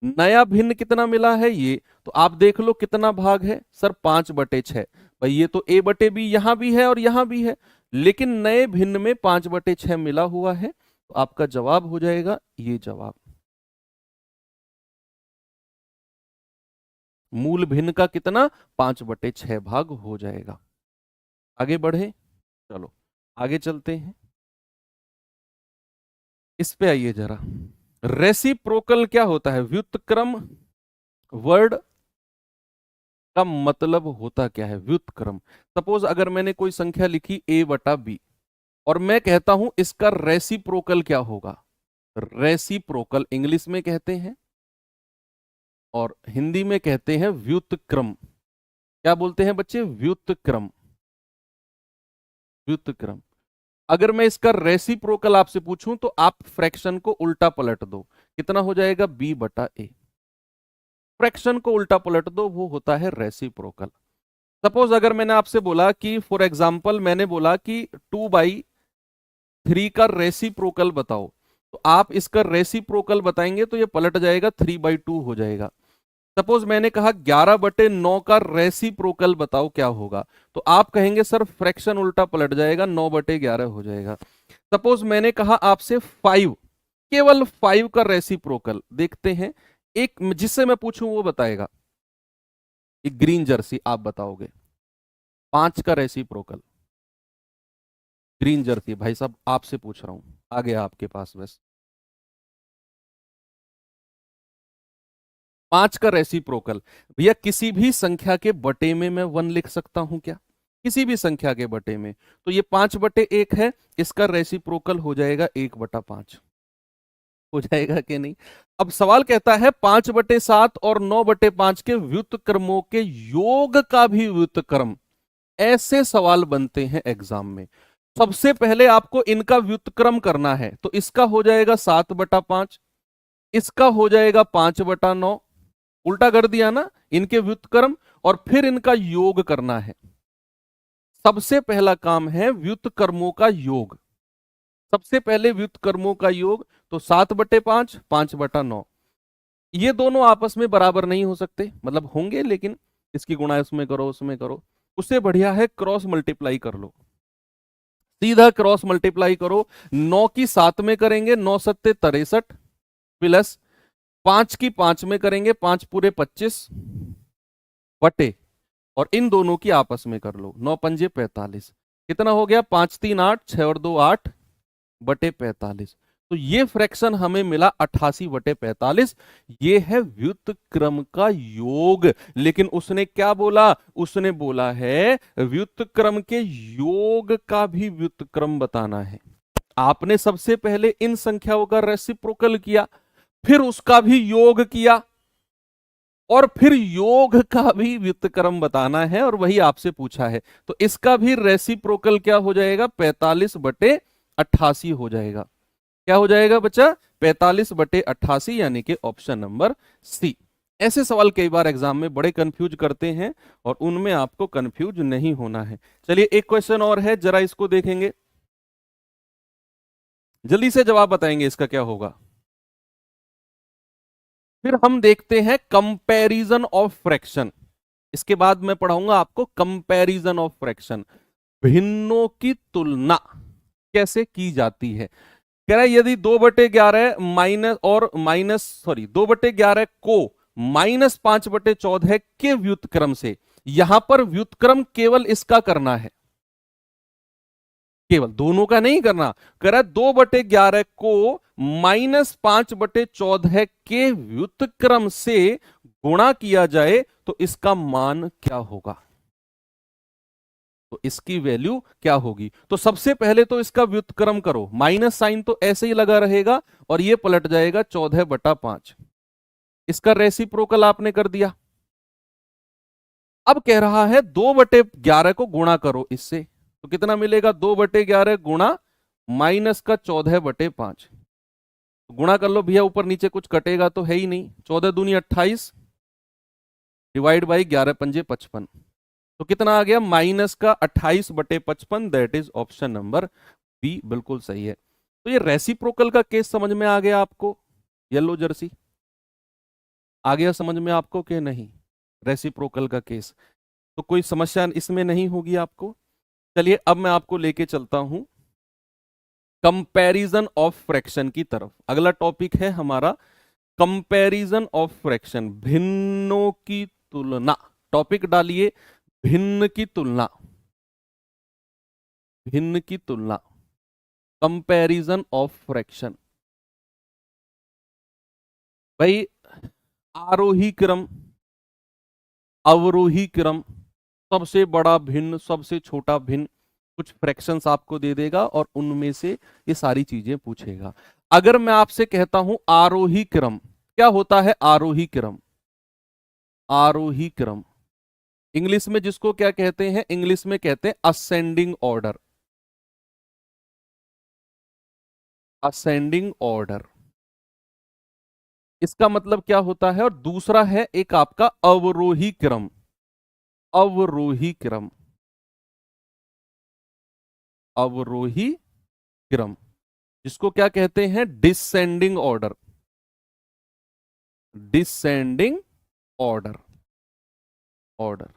नया भिन्न कितना मिला है? ये। तो आप देख लो कितना भाग है सर? 5/6। भाई ये तो a बटे बी यहां भी है और यहां भी है, लेकिन नए भिन्न में 5/6 मिला हुआ है, तो आपका जवाब हो जाएगा ये जवाब। मूल भिन्न का कितना? 5/6 भाग हो जाएगा। आगे बढ़े, चलो आगे चलते हैं। इस पे आइए जरा। रेसिप्रोकल क्या होता है? व्युत्क्रम वर्ड का मतलब होता क्या है? व्युत्क्रम। सपोज अगर मैंने कोई संख्या लिखी a बटा बी, और मैं कहता हूं इसका रेसिप्रोकल क्या होगा? रेसिप्रोकल इंग्लिश में कहते हैं और हिंदी में कहते हैं व्युत्क्रम। क्या बोलते हैं बच्चे? व्युत्क्रम। व्युत्क्रम। अगर मैं इसका रेसिप्रोकल आपसे पूछूं तो आप फ्रैक्शन को उल्टा पलट दो, कितना हो जाएगा? b बटा ए। फ्रैक्शन को उल्टा पलट दो, वो होता है रेसिप्रोकल। सपोज अगर मैंने आपसे बोला कि फॉर एग्जाम्पल मैंने बोला कि 2/3 का रेसिप्रोकल बताओ, तो आप इसका रेसिप्रोकल बताएंगे तो ये पलट जाएगा, 3/2 हो जाएगा। सपोज मैंने कहा 11/9 का रेसिप्रोकल बताओ क्या होगा, तो आप कहेंगे सर फ्रैक्शन उल्टा पलट जाएगा, 9/11 हो जाएगा। सपोज मैंने कहा आपसे 5, केवल 5 का रेसिप्रोकल देखते हैं, एक जिससे मैं पूछूं वो बताएगा। एक ग्रीन जर्सी आप बताओगे, 5 का रेसिप्रोकल। ग्रीन जर्सी भाई साहब आपसे पूछ रहा हूं, आ गया आपके पास बस। 5 का रेसिप्रोकल भैया किसी भी संख्या के बटे में मैं 1 लिख सकता हूं क्या? किसी भी संख्या के बटे में, तो ये 5/1 है, इसका रेसिप्रोकल हो जाएगा 1/5। हो जाएगा कि नहीं? अब सवाल कहता है 5/7 और 9/5 के व्युत्क्रमों के योग का भी व्युत्क्रम। ऐसे सवाल बनते हैं एग्जाम में। सबसे पहले आपको इनका व्युत्क्रम करना है, तो इसका हो जाएगा 7/5, इसका हो जाएगा 5/9। उल्टा कर दिया ना इनके व्युत्क्रम, और फिर इनका योग करना है। सबसे पहला काम है व्युत्क्रमों का योग। सबसे पहले व्युत्क्रमों का योग, तो 7/5, 5/9। ये दोनों आपस में बराबर नहीं हो सकते, मतलब होंगे लेकिन इसकी गुणा इसमें करो उसमें करो। उससे बढ़िया है क्रॉस मल्टीप्लाई कर लो, सीधा क्रॉस मल्टीप्लाई करो। 9 की 7 में करेंगे, 9 सत्ते 63, प्लस 5 की 5 में करेंगे, 5 पूरे 25 बटे, और इन दोनों की आपस में कर लो, 9 पंजे 45। कितना हो गया? 5 3 8, 6 और 2 8 बटे 45। तो ये फ्रैक्शन हमें मिला 88/45। ये है व्युत्क्रम का योग। लेकिन उसने क्या बोला? उसने बोला है व्युत्क्रम के योग का भी व्युत्क्रम बताना है। आपने सबसे पहले इन संख्याओं का रेसिप्रोकल किया, फिर उसका भी योग किया, और फिर योग का भी व्युत्क्रम बताना है, और वही आपसे पूछा है। तो इसका भी रेसिप्रोकल क्या हो जाएगा? 45/88 हो जाएगा। क्या हो जाएगा बच्चा? 45/88, यानी कि ऑप्शन नंबर सी। ऐसे सवाल कई बार एग्जाम में बड़े कंफ्यूज करते हैं, और उनमें आपको कंफ्यूज नहीं होना है। चलिए एक क्वेश्चन और है, जरा इसको देखेंगे, जल्दी से जवाब बताएंगे इसका क्या होगा। फिर हम देखते हैं कंपैरिजन ऑफ फ्रैक्शन। इसके बाद मैं पढ़ाऊंगा आपको कंपैरिजन ऑफ फ्रैक्शन, भिन्नों की तुलना कैसे की जाती है। कह रहा है यदि 2/11 माइनस और माइनस सॉरी 2/11 को -5/14 के व्युत्क्रम से, यहां पर व्युत्क्रम केवल इसका करना है, केवल दोनों का नहीं करना। कह रहा है 2/11 को -5/14 के व्युत्क्रम से गुणा किया जाए तो इसका मान क्या होगा? तो इसकी वैल्यू क्या होगी? तो सबसे पहले तो इसका व्युत्क्रम करो, माइनस साइन तो ऐसे ही लगा रहेगा और ये पलट जाएगा 14/5। इसका रेसिप्रोकल आपने कर दिया। अब कह रहा है 2/11 को गुणा करो इससे, तो कितना मिलेगा? 2/11 गुणा माइनस का 14/5। गुणा कर लो भैया, ऊपर नीचे कुछ कटेगा तो है ही नहीं। 14 दूनी 28 डिवाइड बाई 11×5 = 55। तो कितना आ गया? माइनस का 28/55। That is option number B, बिल्कुल सही है। तो ये रेसिप्रोकल का केस समझ में आ गया आपको? येलो जर्सी आ गया समझ में आपको कि नहीं? रेसिप्रोकल का केस, तो कोई समस्या इसमें नहीं होगी आपको। चलिए अब मैं आपको लेके चलता हूं कंपैरिजन ऑफ फ्रैक्शन की तरफ। अगला टॉपिक है हमारा कंपैरिजन ऑफ फ्रैक्शन, भिन्नों की तुलना। टॉपिक डालिए भिन्न की तुलना, भिन्न की तुलना, कंपैरिजन ऑफ फ्रैक्शन। भाई आरोही क्रम, अवरोही क्रम, सबसे बड़ा भिन्न, सबसे छोटा भिन्न, कुछ फ्रैक्शंस आपको दे देगा और उनमें से ये सारी चीजें पूछेगा। अगर मैं आपसे कहता हूं आरोही क्रम, क्या होता है आरोही क्रम? आरोही क्रम इंग्लिश में जिसको क्या कहते हैं? इंग्लिश में कहते हैं असेंडिंग ऑर्डर, असेंडिंग ऑर्डर। इसका मतलब क्या होता है? और दूसरा है एक आपका अवरोही क्रम, अवरोही क्रम, अवरोही क्रम, जिसको क्या कहते हैं? Descending order, descending order, order.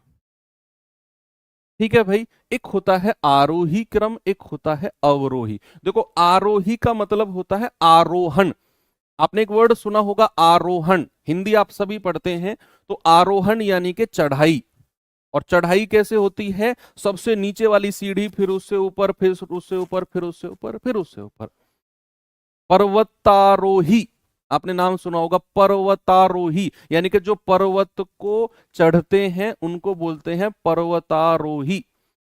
ठीक है भाई, एक होता है आरोही क्रम, एक होता है अवरोही। देखो आरोही का मतलब होता है आरोहण। आपने एक वर्ड सुना होगा आरोहण, हिंदी आप सभी पढ़ते हैं। तो आरोहण यानी कि चढ़ाई। और चढ़ाई कैसे होती है? सबसे नीचे वाली सीढ़ी, फिर उससे ऊपर, फिर उससे ऊपर, फिर उससे ऊपर, फिर उससे ऊपर। पर्वतारोही, आपने नाम सुना होगा पर्वतारोही, यानी कि जो पर्वत को चढ़ते हैं उनको बोलते हैं पर्वतारोही।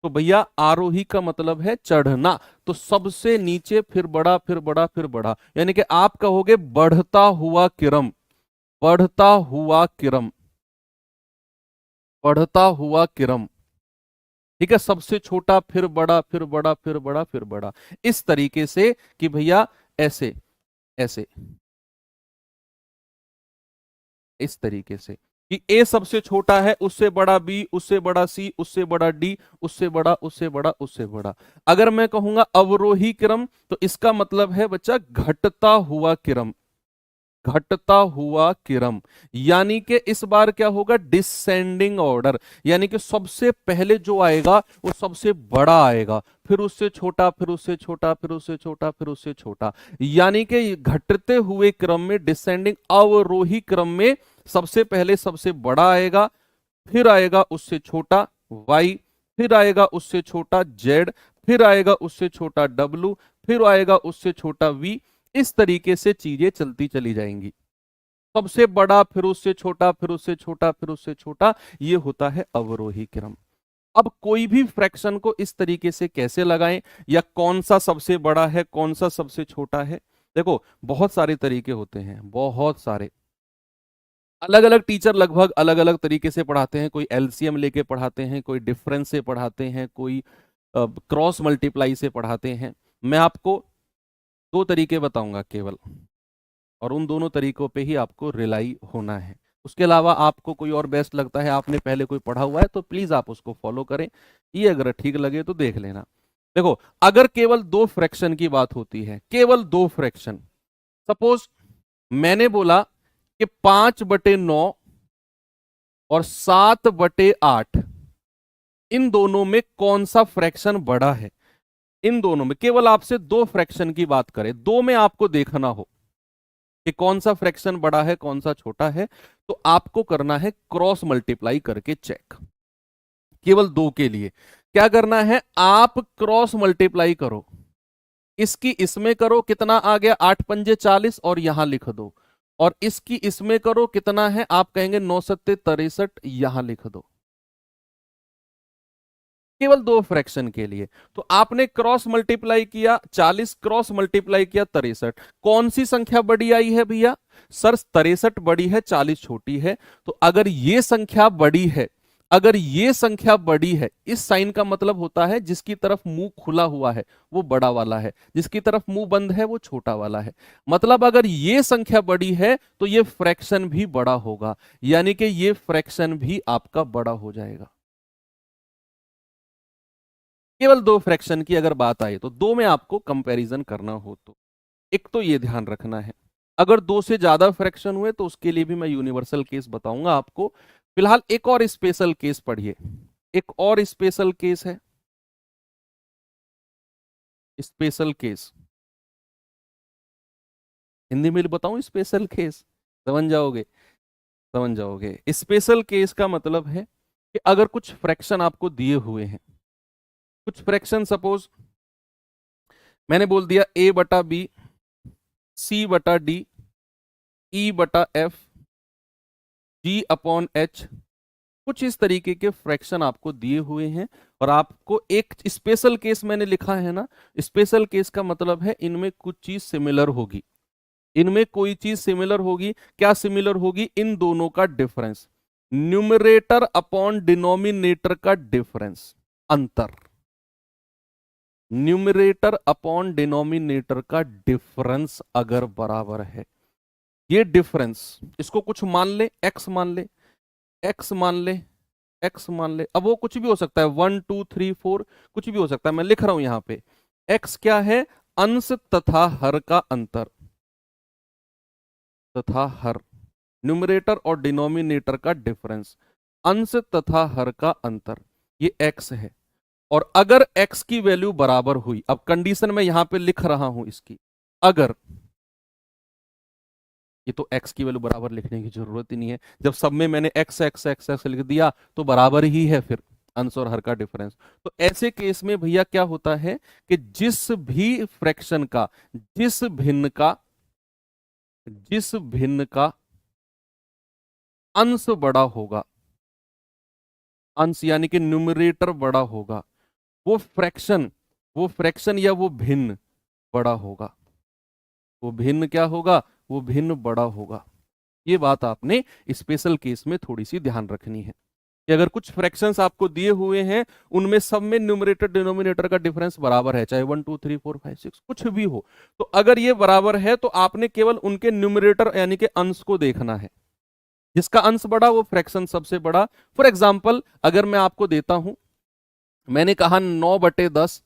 तो भैया आरोही का मतलब है चढ़ना। तो सबसे नीचे, फिर बड़ा, फिर बड़ा, फिर बड़ा, यानी कि आप कहोगे बढ़ता हुआ क्रम, बढ़ता हुआ क्रम, बढ़ता हुआ क्रम। ठीक है, सबसे छोटा, फिर बड़ा, फिर बड़ा, फिर बड़ा, फिर बड़ा, इस तरीके से कि भैया ऐसे, ऐसे, इस तरीके से कि ए सबसे छोटा है, उससे बड़ा बी, उससे बड़ा सी, उससे बड़ा डी, उससे बड़ा, उससे बड़ा, उससे बड़ा। अगर मैं कहूंगा अवरोही क्रम, तो इसका मतलब है बच्चा घटता हुआ क्रम, घटता हुआ क्रम। यानी कि इस बार क्या होगा? डिसेंडिंग ऑर्डर, यानी कि सबसे पहले जो आएगा वो सबसे बड़ा आएगा, फिर उससे छोटा, फिर उससे छोटा, फिर उससे छोटा, फिर उससे छोटा। यानी कि घटते हुए क्रम में, डिसेंडिंग अवरोही क्रम में, सबसे पहले सबसे बड़ा आएगा, फिर आएगा उससे छोटा y, फिर आएगा उससे छोटा z, फिर आएगा उससे छोटा w, फिर आएगा उससे छोटा v, इस तरीके से चीजें चलती चली जाएंगी। सबसे बड़ा, फिर उससे छोटा, फिर उससे छोटा, फिर उससे छोटा, ये होता है अवरोही क्रम। अब कोई भी फ्रैक्शन को इस तरीके से कैसे लगाएं, या कौन सा सबसे बड़ा है, कौन सा सबसे छोटा है? देखो, बहुत सारे तरीके होते हैं, बहुत सारे। अलग अलग टीचर लगभग अलग अलग तरीके से पढ़ाते हैं। कोई एलसीएम लेके पढ़ाते हैं, कोई डिफरेंस से पढ़ाते हैं, कोई क्रॉस मल्टीप्लाई से पढ़ाते हैं। मैं आपको दो तरीके बताऊंगा केवल, और उन दोनों तरीकों पे ही आपको रिलाई होना है। उसके अलावा आपको कोई और बेस्ट लगता है, आपने पहले कोई पढ़ा हुआ है, तो प्लीज आप उसको फॉलो करें। ये अगर ठीक लगे तो देख लेना। देखो, अगर केवल दो फ्रैक्शन की बात होती है, केवल दो फ्रैक्शन, सपोज मैंने बोला कि 5/9 और 7/8, इन दोनों में कौन सा फ्रैक्शन बड़ा है? इन दोनों में केवल आपसे दो फ्रैक्शन की बात करें, दो में आपको देखना हो कि कौन सा फ्रैक्शन बड़ा है, कौन सा छोटा है, तो आपको करना है क्रॉस मल्टीप्लाई करके चेक। केवल दो के लिए क्या करना है, आप क्रॉस मल्टीप्लाई करो, इसकी इसमें करो, कितना आ गया, 8×5 = 40, और यहां लिख दो। और इसकी इसमें करो, कितना है, आप कहेंगे 9×7 = 63, यहां लिख दो। केवल दो फ्रैक्शन के लिए। तो आपने क्रॉस मल्टीप्लाई किया, 40 क्रॉस मल्टीप्लाई किया 63, कौन सी संख्या बड़ी आई है भैया? सर 63 बड़ी है, 40 छोटी है। तो अगर ये संख्या बड़ी है, अगर ये संख्या बड़ी है, इस साइन का मतलब होता है जिसकी तरफ मुंह खुला हुआ है वो बड़ा वाला है, जिसकी तरफ मुंह बंद है वो छोटा वाला है। मतलब अगर ये संख्या बड़ी है तो ये फ्रैक्शन भी बड़ा होगा, यानी कि ये फ्रैक्शन भी आपका बड़ा हो जाएगा। केवल दो फ्रैक्शन की अगर बात आए तो दो में आपको कंपैरिजन करना हो तो एक तो ये ध्यान रखना है। अगर दो से ज्यादा फ्रैक्शन हुए तो उसके लिए भी मैं यूनिवर्सल केस बताऊंगा आपको। फिलहाल एक और स्पेशल केस पढ़िए। एक और स्पेशल केस है, स्पेशल केस, हिंदी में बताऊं स्पेशल केस, समझ जाओगे? समझ जाओगे। स्पेशल केस का मतलब है कि अगर कुछ फ्रैक्शन आपको दिए हुए हैं, कुछ फ्रैक्शन सपोज मैंने बोल दिया A/B, C/D, E/F, G/H, कुछ इस तरीके के फ्रैक्शन आपको दिए हुए हैं, और आपको एक स्पेशल केस मैंने लिखा है ना। स्पेशल केस का मतलब है इनमें कुछ चीज सिमिलर होगी, इनमें कोई चीज सिमिलर होगी। क्या सिमिलर होगी? इन दोनों का डिफरेंस, न्यूमरेटर अपॉन डिनोमिनेटर का डिफरेंस, अंतर, न्यूमरेटर अपॉन डिनोमिनेटर का डिफरेंस अगर बराबर है, ये डिफरेंस, इसको कुछ मान ले, एक्स मान ले, एक्स मान ले, एक्स मान ले, अब वो कुछ भी हो सकता है, 1 2 3 4, कुछ भी हो सकता है। मैं लिख रहा हूं यहां पे, एक्स क्या है? अंश तथा हर का अंतर, तथा हर, न्यूमरेटर और डिनोमिनेटर का डिफरेंस, अंश तथा हर का अंतर, ये एक्स है। और अगर एक्स की वैल्यू बराबर हुई, अब कंडीशन मैं यहां पे लिख रहा हूं इसकी, अगर, ये तो एक्स की वैल्यू बराबर लिखने की जरूरत ही नहीं है, जब सब में मैंने एक्स एक्स एक्स एक्स लिख दिया तो बराबर ही है फिर अंश और हर का डिफरेंस। तो ऐसे केस में भैया क्या होता है कि जिस भी फ्रैक्शन का, जिस भिन्न का, जिस भिन्न का अंश बड़ा होगा, अंश यानी कि न्यूमरेटर बड़ा होगा, वो फ्रैक्शन, वो फ्रैक्शन या वो भिन्न बड़ा होगा, वो भिन्न क्या होगा? वो भिन्न बड़ा होगा। ये बात आपने स्पेशल केस में थोड़ी सी ध्यान रखनी है कि अगर कुछ फ्रैक्शंस आपको दिए हुए हैं, उनमें सब में न्यूमरेटर डिनोमिनेटर का डिफरेंस बराबर है, चाहे 1 2 3 4 5 6 कुछ भी हो, तो अगर ये बराबर है तो आपने केवल उनके न्यूमरेटर यानी कि अंश को देखना है। जिसका अंश बड़ा वो फ्रैक्शन सबसे बड़ा। फॉर एग्जाम्पल अगर मैं आपको देता हूं, मैंने कहा 9/10,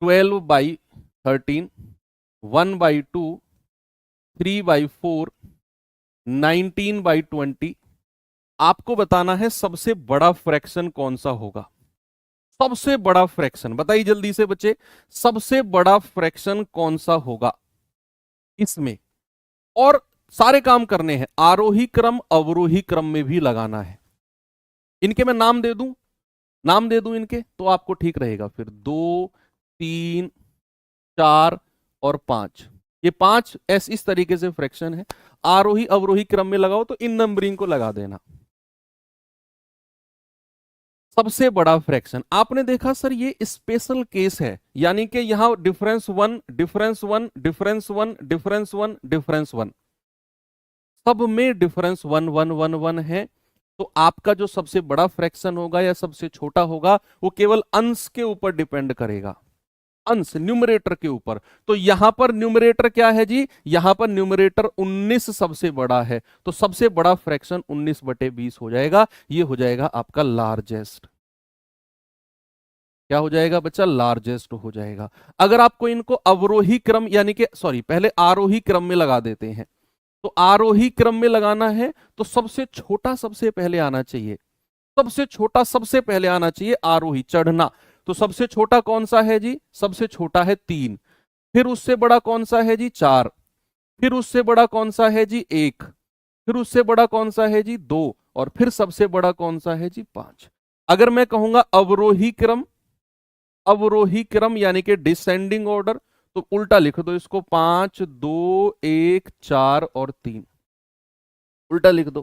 12/13, 1/2, 3/4, 19/20, आपको बताना है सबसे बड़ा फ्रैक्शन कौन सा होगा। सबसे बड़ा फ्रैक्शन बताइए जल्दी से बच्चे, सबसे बड़ा फ्रैक्शन कौन सा होगा इसमें? और सारे काम करने हैं, आरोही क्रम अवरोही क्रम में भी लगाना है। इनके मैं नाम दे दूं, नाम दे दूं इनके, तो आपको ठीक रहेगा फिर। 2 3 4 और 5, ये 5 ऐसे इस तरीके से फ्रैक्शन है, आरोही अवरोही क्रम में लगाओ तो इन नंबरिंग को लगा देना। सबसे बड़ा फ्रैक्शन आपने देखा सर, ये स्पेशल केस है, यानी कि यहां difference 1 difference 1 difference 1 difference 1 difference 1, सब में डिफरेंस 1 1 1 1 है। तो आपका जो सबसे बड़ा फ्रैक्शन होगा या सबसे छोटा होगा वो केवल अंश के ऊपर डिपेंड करेगा, अंश न्यूमरेटर के ऊपर। तो यहां पर न्यूमरेटर क्या है जी, यहां पर न्यूमरेटर 19 सबसे बड़ा है, तो सबसे बड़ा फ्रैक्शन 19/20 हो जाएगा, ये हो जाएगा आपका लार्जेस्ट। क्या हो जाएगा बच्चा, लार्जेस्ट हो जाएगा। अगर आपको इनको अवरोही क्रम यानी कि सॉरी पहले आरोही क्रम में लगा देते हैं, तो आरोही क्रम में लगाना है तो सबसे छोटा सबसे पहले आना चाहिए, सबसे छोटा सबसे पहले आना चाहिए आरोही चढ़ना। तो सबसे छोटा कौन सा है जी, सबसे छोटा है 3, फिर उससे बड़ा कौन सा है जी 4, फिर उससे बड़ा कौन सा है जी 1, फिर उससे बड़ा कौन सा है जी 2, और फिर सबसे बड़ा कौन सा है जी 5। अगर मैं कहूंगा अवरोही क्रम, अवरोही क्रम यानी कि डिसेंडिंग ऑर्डर, तो उल्टा लिख दो इसको, 5 2 1 4 और 3, उल्टा लिख दो,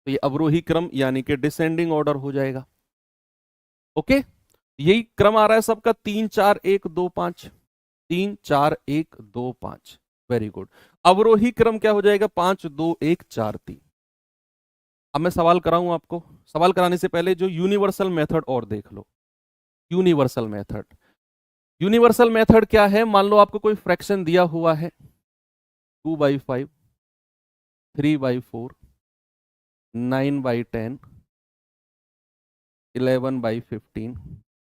तो ये अवरोही क्रम यानी कि डिसेंडिंग ऑर्डर हो जाएगा। ओके, यही क्रम आ रहा है सबका, 3 4 1 2 5, 3 4 1 2 5, वेरी गुड। अवरोही क्रम क्या हो जाएगा, 5 2 1 4 3। अब मैं सवाल कराऊं आपको, सवाल कराने से पहले जो यूनिवर्सल मेथड और देख लो। यूनिवर्सल मेथड, यूनिवर्सल मेथड क्या है, मान लो आपको कोई फ्रैक्शन दिया हुआ है 2/5, 3/4, 9/10, 11/15,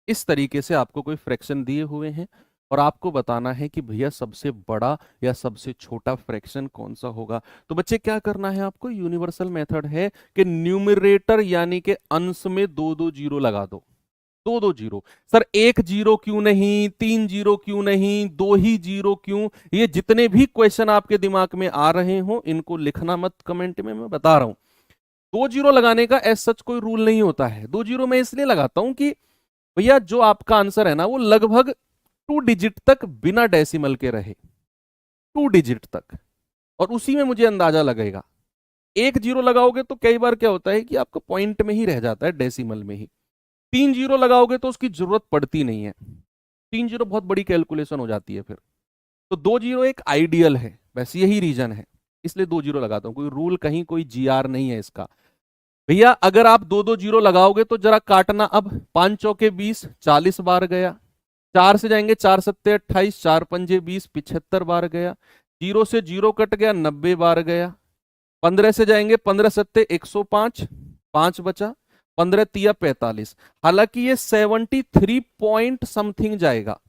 इस तरीके से आपको कोई फ्रैक्शन दिए हुए हैं और आपको बताना है कि भैया सबसे बड़ा या सबसे छोटा फ्रैक्शन कौन सा होगा। तो बच्चे क्या करना है आपको, यूनिवर्सल मेथड है कि न्यूमरेटर यानी कि अंश में 2 2 जीरो लगा दो, 2 2 जीरो। सर 1 जीरो क्यों नहीं, 3 जीरो क्यों नहीं, 2 ही जीरो क्यों, ये जितने भी क्वेश्चन आपके दिमाग में आ रहे हो इनको लिखना मत कमेंट में, मैं बता रहा हूं। 2 जीरो लगाने का एज सच कोई रूल नहीं होता है, 2 जीरो मैं इसलिए लगाता हूं कि भैया जो आपका आंसर है ना वो लगभग 2 डिजिट तक बिना डेसिमल के रहे, 2 डिजिट तक, और उसी में मुझे अंदाजा लगेगा। 1 जीरो लगाओगे तो कई बार क्या होता है कि आपको पॉइंट में ही रह जाता है, डेसिमल में ही। 3 जीरो लगाओगे तो उसकी जरूरत पड़ती नहीं है, 3 जीरो बहुत बड़ी कैलकुलेशन हो जाती है फिर। तो 2 जीरो एक आइडियल है, बस यही रीजन है, इसलिए 2 जीरो लगाता हूं, कोई रूल कहीं कोई जीआर नहीं है इसका। भैया अगर आप 2 2 जीरो लगाओगे तो जरा काटना, अब 5 चौके 20, 40 बार गया, 4 से जाएंगे 4 सत्ते 28, 4 पंजे 20, 75 बार गया, जीरो से जीरो कट गया 90 बार गया, 15 से जाएंगे 15 सत्ते 105, 5 बचा, 15 तिया 45। हालांकि ये 73 पॉइंट समथिंग जाएगा,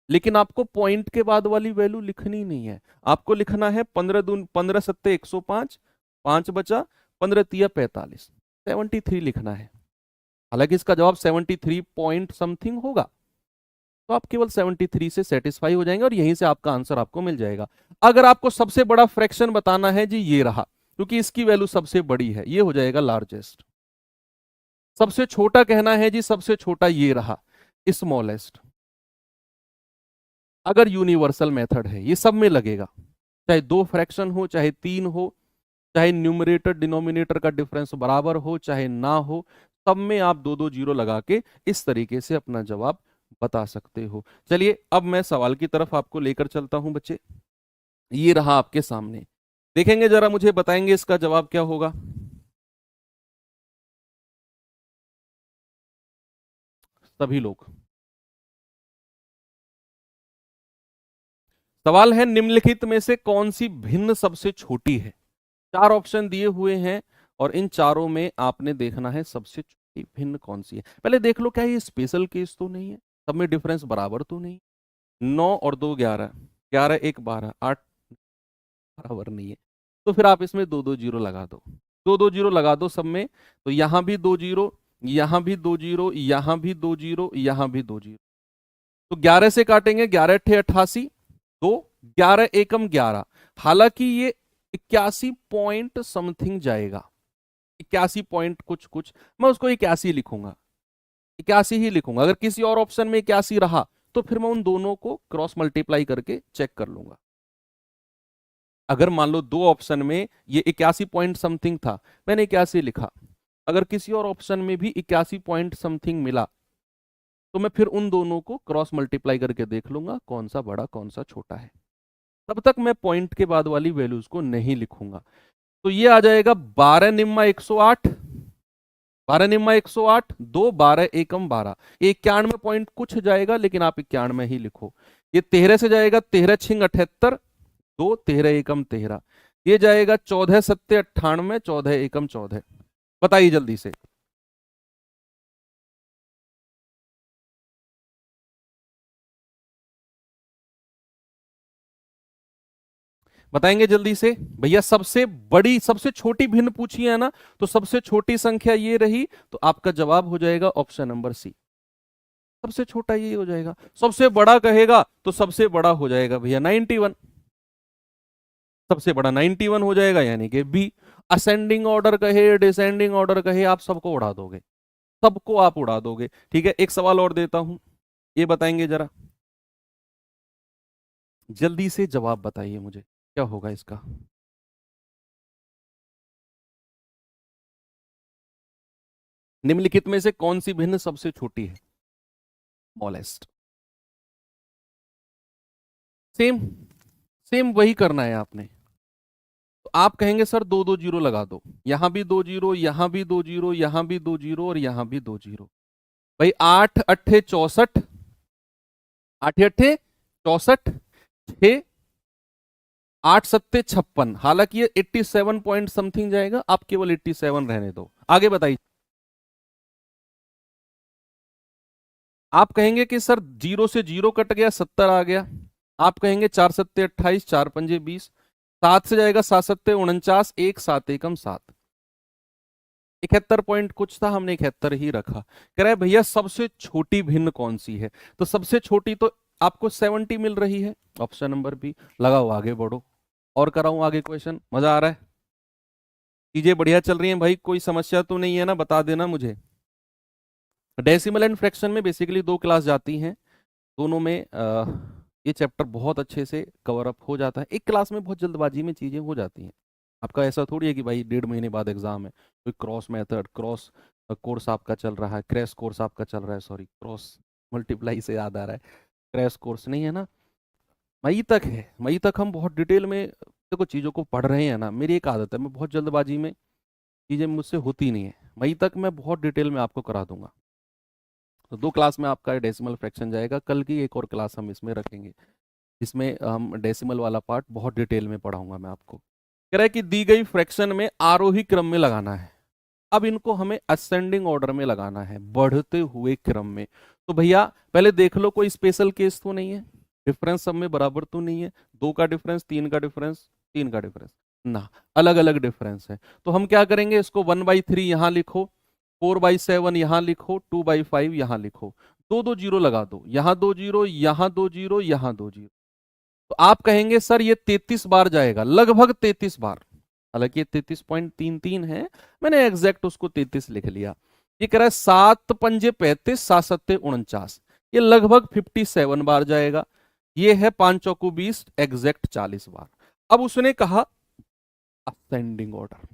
लेकिन आपको पॉइंट के बाद वाली वैल्यू लिखनी नहीं है, आपको लिखना है 15 सत्ते 105, 5 बचा, 15 तिया 45, 73 लिखना है। हालांकि इसका जवाब 73 पॉइंट समथिंग होगा, तो आप केवल 73 से सेटिस्फाई हो जाएंगे और यहीं से आपका आंसर आपको मिल जाएगा। अगर आपको सबसे बड़ा फ्रैक्शन बताना है जी, ये रहा, क्योंकि इसकी वैल्यू सबसे बड़ी है, ये हो जाएगा लार्जेस्ट। सबसे छोटा कहना है जी, सबसे छोटा ये रहा, स्मॉलेस्ट। अगर यूनिवर्सल मेथड है ये सब में लगेगा, चाहे 2 फ्रैक्शन हो चाहे 3 हो, चाहे न्यूमरेटर डिनोमिनेटर का डिफरेंस बराबर हो चाहे ना हो, सब में आप 2 2 जीरो लगा के इस तरीके से अपना जवाब बता सकते हो। चलिए अब मैं सवाल की तरफ आपको लेकर चलता हूं बच्चे, ये रहा आपके सामने, देखेंगे जरा, मुझे बताएंगे इसका जवाब क्या होगा। सभी लोग, सवाल है निम्नलिखित में से कौन सी भिन्न सबसे छोटी है। 4 ऑप्शन दिए हुए हैं और इन चारों में आपने देखना है सबसे छोटी भिन्न कौन सी है। पहले देख लो क्या ये स्पेशल केस तो नहीं है, सब में डिफरेंस बराबर तो नहीं, 9 और 2 11, 11 1 12, 8 बराबर नहीं है, तो फिर आप इसमें 2 2 जीरो लगा दो, 2 2 जीरो लगा दो सब में, तो यहां भी 2 जीरो, यहां भी 2 जीरो, यहां भी 2 जीरो, यहां भी 2 जीरो, तो 11 से काटेंगे, 11 अट्ठे 88, 2 11 एकम 11, हालांकि ये 81 पॉइंट समथिंग जाएगा, 81 पॉइंट कुछ कुछ, मैं उसको 81 लिखूंगा, 81 ही लिखूंगा। अगर किसी और ऑप्शन में 81 रहा तो फिर मैं उन दोनों को क्रॉस मल्टीप्लाई करके चेक कर लूंगा। अगर मान लो दो ऑप्शन में ये 81 पॉइंट समथिंग था, मैंने 81 लिखा, अगर किसी और ऑप्शन में भी 81 पॉइंट समथिंग मिला, तो मैं फिर उन दोनों को क्रॉस मल्टीप्लाई करके देख लूंगा कौन सा बड़ा कौन सा छोटा है। तब तक मैं पॉइंट के बाद वाली वैल्यूज को नहीं लिखूंगा। तो ये आ जाएगा 12 निम्मा 108, 12 निम्मा 108, 2 12 एकम 12, ये 91 पॉइंट कुछ जाएगा, लेकिन आप 91 ही लिखो। ये 13 से जाएगा 13 छिंग 78, 2 13 एकम 13, ये जाएगा 14 सत्ते 98, 14 एकम 14। बताइए जल्दी से। बताएंगे जल्दी से भैया। सबसे बड़ी सबसे छोटी भिन्न पूछी है ना, तो सबसे छोटी संख्या ये रही, तो आपका जवाब हो जाएगा ऑप्शन नंबर सी। सबसे छोटा ये हो जाएगा। सबसे बड़ा कहेगा तो सबसे बड़ा हो जाएगा भैया 91, सबसे बड़ा 91 हो जाएगा, यानी कि बी। असेंडिंग ऑर्डर कहे डिसेंडिंग ऑर्डर कहे, आप सबको उड़ा दोगे, सबको आप उड़ा दोगे। ठीक है, एक सवाल और देता हूं, ये बताएंगे जरा, जल्दी से जवाब बताइए मुझे क्या होगा इसका। निम्नलिखित में से कौन सी भिन्न सबसे छोटी है? स्मॉलेस्ट। सेम, सेम वही करना है आपने। तो आप कहेंगे सर दो दो जीरो लगा दो, यहां भी दो जीरो, यहां भी दो जीरो, यहां भी दो जीरो, और यहां भी दो जीरो। भाई 8 अट्ठे 64, 8 अट्ठे 64, 6 8 सत्ते 56, हालांकि ये 87 पॉइंट समथिंग जाएगा, आप केवल 87 रहने दो। आगे बताइए। आप कहेंगे कि सर जीरो से जीरो कट गया 70 आ गया। आप कहेंगे 4 सत्ते 28, 4 पंजे 20, 7 से जाएगा 7 सत्ते 49, 1 7 एकम 7, 71 पॉइंट कुछ था, हमने 71 ही रखा। कह रहे भैया सबसे छोटी भिन्न कौन सी है, तो सबसे छोटी तो आपको 70 मिल रही है, ऑप्शन नंबर बी। लगाओ आगे बढ़ो, और कराऊं आगे क्वेश्चन, मजा आ रहा है? चीजें बढ़िया चल रही हैं भाई, कोई समस्या तो नहीं है ना, बता देना मुझे। डेसिमल एंड फ्रैक्शन में बेसिकली दो क्लास जाती हैं, दोनों में ये चैप्टर बहुत अच्छे से कवर अप हो जाता है। एक क्लास में बहुत जल्दबाजी में चीजें हो जाती हैं। आपका ऐसा थोड़ी है कि भाई 1.5 महीने बाद एग्जाम है, कोई क्रॉस मेथड क्रॉस कोर्स आपका चल रहा है, क्रैश कोर्स आपका चल रहा है, सॉरी क्रॉस मल्टीप्लाई से याद आ रहा है, क्रैश कोर्स नहीं है ना। मई तक है, मई तक हम बहुत डिटेल में देखो चीज़ों को पढ़ रहे हैं ना। मेरी एक आदत है, मैं बहुत जल्दबाजी में चीज़ें मुझसे होती नहीं है। मई तक मैं बहुत डिटेल में आपको करा दूंगा। तो दो क्लास में आपका डेसिमल फ्रैक्शन जाएगा, कल की एक और क्लास हम इसमें रखेंगे, इसमें हम डेसिमल वाला पार्ट बहुत डिटेल में पढ़ाऊंगा मैं आपको। कह रहा है कि दी गई फ्रैक्शन में आरोही क्रम में लगाना है। अब इनको हमें असेंडिंग ऑर्डर में लगाना है, बढ़ते हुए क्रम में। तो भैया पहले देख लो कोई स्पेशल केस तो नहीं है, डिफरेंस सब में बराबर तो नहीं है, दो का डिफरेंस, तीन का डिफरेंस, तीन का डिफरेंस ना, अलग अलग डिफरेंस है। तो हम क्या करेंगे, इसको 1/3 यहां लिखो, 4/7 यहां लिखो, 2/5 यहां लिखो, दो दो जीरो लगा दो, यहां दो जीरो, यहां दो जीरो, यहां दो जीरो। तो आप कहेंगे सर ये 33 बार जाएगा, लगभग 33 बार, हालांकि ये 33.33 है, मैंने एग्जैक्ट उसको 33 लिख लिया। ये कह रहा है 7 पंजे 35, 7 सत्ते 49, ये लगभग 57 बार जाएगा। ये है 5 चौको 20, एग्जैक्ट 40 बार। अब उसने कहा असेंडिंग ऑर्डर,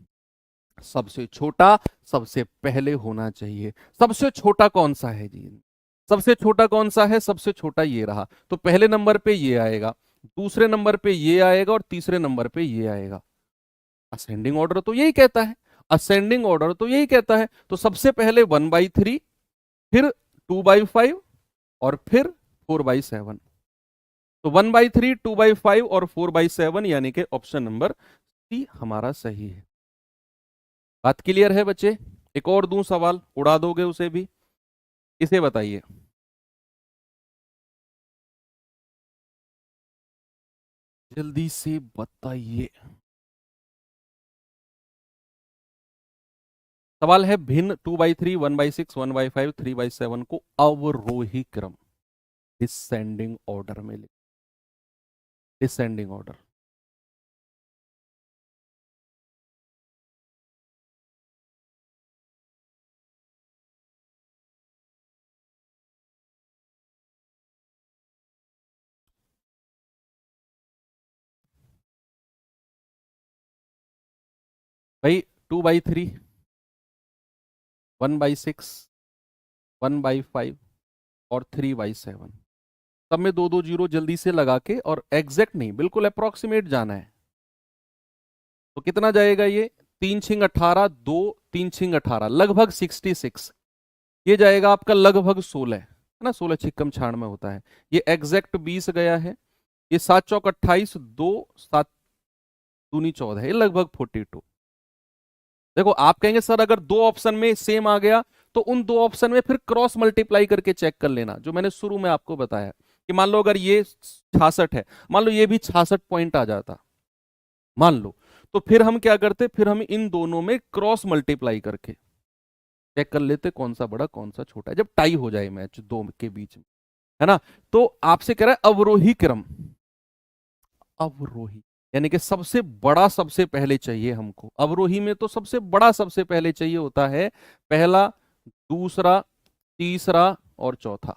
सबसे छोटा सबसे पहले होना चाहिए। सबसे छोटा कौन सा है जी? सबसे छोटा कौन सा है? सबसे छोटा ये रहा, तो पहले नंबर पे ये आएगा, दूसरे नंबर पे ये आएगा, और तीसरे नंबर पे ये आएगा। असेंडिंग ऑर्डर तो यही कहता है, असेंडिंग ऑर्डर तो यही कहता है। तो सबसे पहले 1/3, फिर 2/5, और फिर 4/7। तो 1/3, 2/5 और 4/7, यानी कि ऑप्शन नंबर सी हमारा सही है। बात क्लियर है बच्चे? एक और दूं सवाल, उड़ा दोगे उसे भी? इसे बताइए, जल्दी से बताइए। सवाल है भिन्न 2/3, 1/6, 1/5, 3/7 को अवरोही क्रम, डिसेंडिंग ऑर्डर में लिख, डिसेंडिंग ऑर्डर। भाई 2/3, 1/6, 1/5 और 3/7। सब में दो दो जीरो जल्दी से लगा के, और एग्जैक्ट नहीं, बिल्कुल अप्रोक्सीमेट जाना है। तो कितना जाएगा ये? 3×6 = 18, 2×3=18, लगभग 66। ये जाएगा आपका लगभग 16, है ना, 16 छिक्कम छाड़ में होता है। ये एग्जैक्ट 20 गया है। ये 7×4 = 28, 2×7=14, ये लगभग 42। देखो आप कहेंगे सर अगर दो ऑप्शन में सेम आ गया तो उन दो ऑप्शन में फिर क्रॉस मल्टीप्लाई करके चेक कर लेना, जो मैंने शुरू में आपको बताया कि मान लो अगर ये 66 है, मान लो ये भी 66 पॉइंट आ जाता, मान लो, तो फिर हम क्या करते, फिर हम इन दोनों में क्रॉस मल्टीप्लाई करके चेक कर लेते कौन सा बड़ा कौन सा छोटा है, जब टाई हो जाए मैच दो के बीच में, है ना। तो आपसे कह रहा है अवरोही क्रम, अवरोही यानी कि सबसे बड़ा सबसे पहले चाहिए हमको। अवरोही में तो सबसे बड़ा सबसे पहले चाहिए होता है, पहला, दूसरा, तीसरा और चौथा।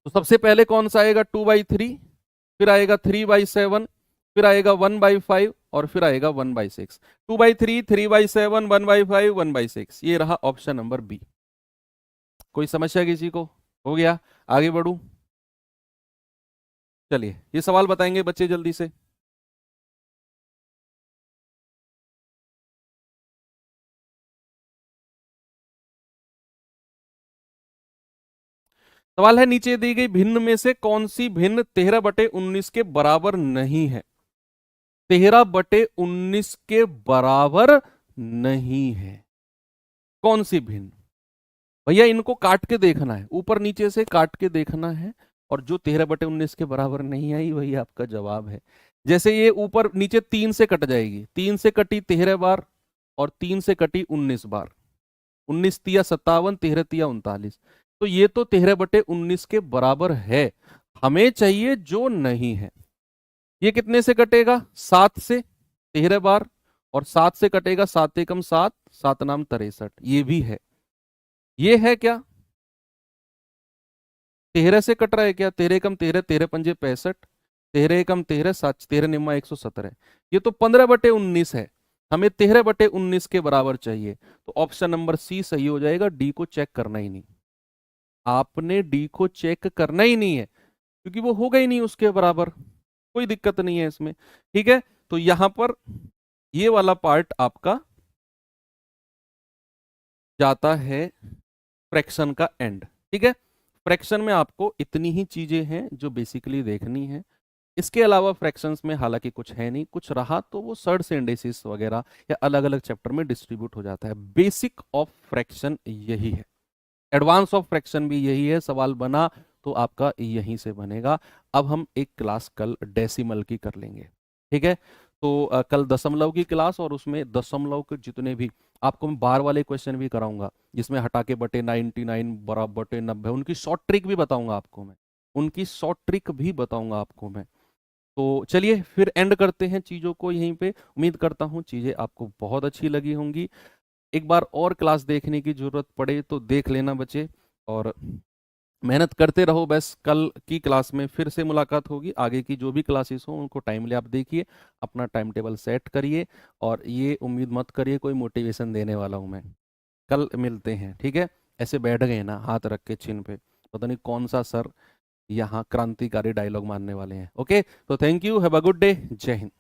तो सबसे पहले कौन सा आएगा? 2/3, फिर आएगा 3/7, फिर आएगा 1/5 और फिर आएगा 1/6। 2/3, 3/7, 1/5, 1/6, ये रहा ऑप्शन नंबर बी। कोई समस्या किसी को? हो गया? आगे बढ़ू? चलिए ये सवाल बताएंगे बच्चे जल्दी से। सवाल है, नीचे दी गई भिन्न में से कौन सी भिन्न 13/19 के बराबर नहीं है? 13/19 के बराबर नहीं है, कौन सी भिन्न? भैया इनको काट के देखना है, ऊपर नीचे से काट के देखना है, और जो 13/19 के बराबर नहीं आई वही आपका जवाब है। जैसे ये ऊपर नीचे 3 से कट जाएगी, 3 से कटी 13 बार और 3 से कटी 19 बार, 19×3 = 57, 13×3 = 39। तो ये तो 13/19 के बराबर है, हमें चाहिए जो नहीं है। ये कितने से कटेगा? 7 से 13 बार, और 7 से कटेगा 7 एकम 7, 7 नाम 63, ये भी है। ये है क्या? 13 से कट रहा है क्या? 13 एकम 13, 13×5 = 65, 13 एकम 13, 7 13 निम्मा 117। ये तो 15/19 है, हमें 13/19 के बराबर चाहिए। तो ऑप्शन नंबर सी सही हो जाएगा, डी को चेक करना ही नहीं, आपने डी को चेक करना ही नहीं है, क्योंकि वो होगा ही नहीं उसके बराबर, कोई दिक्कत नहीं है इसमें। ठीक है, तो यहां पर ये वाला पार्ट आपका जाता है फ्रैक्शन का एंड। ठीक है, फ्रैक्शन में आपको इतनी ही चीजें हैं जो बेसिकली देखनी है, इसके अलावा फ्रैक्शंस में हालांकि कुछ है नहीं, कुछ रहा तो वो सर्ड्स इंडिसेस वगैरह या अलग अलग चैप्टर में डिस्ट्रीब्यूट हो जाता है। बेसिक ऑफ फ्रैक्शन यही है, एडवांस ऑफ फ्रैक्शन भी यही है। सवाल बना तो आपका यहीं से बनेगा। अब हम एक क्लास कल डेसिमल की कर लेंगे, ठीक है। तो कल दशमलव की क्लास, और उसमें दशमलव के जितने भी आपको मैं बार वाले क्वेश्चन भी कराऊंगा, जिसमें हटा के बटे 99 बराबर बटे 90, उनकी शॉर्ट ट्रिक भी बताऊंगा आपको मैं, उनकी शॉर्ट ट्रिक भी बताऊंगा आपको मैं। तो चलिए फिर एंड करते हैं चीज़ों को यहीं पे। उम्मीद करता हूँ चीज़ें आपको बहुत अच्छी लगी होंगी। एक बार और क्लास देखने की जरूरत पड़े तो देख लेना बच्चे, और मेहनत करते रहो। बस कल की क्लास में फिर से मुलाकात होगी, आगे की जो भी क्लासेस हो उनको टाइमली आप देखिए, अपना टाइम टेबल सेट करिए, और ये उम्मीद मत करिए कोई मोटिवेशन देने वाला हूँ मैं। कल मिलते हैं, ठीक है। ऐसे बैठ गए ना हाथ रख के चिन पे, पता नहीं कौन सा सर यहाँ क्रांतिकारी डायलॉग मारने वाले हैं। ओके, तो thank you, have a good day, जय हिंद।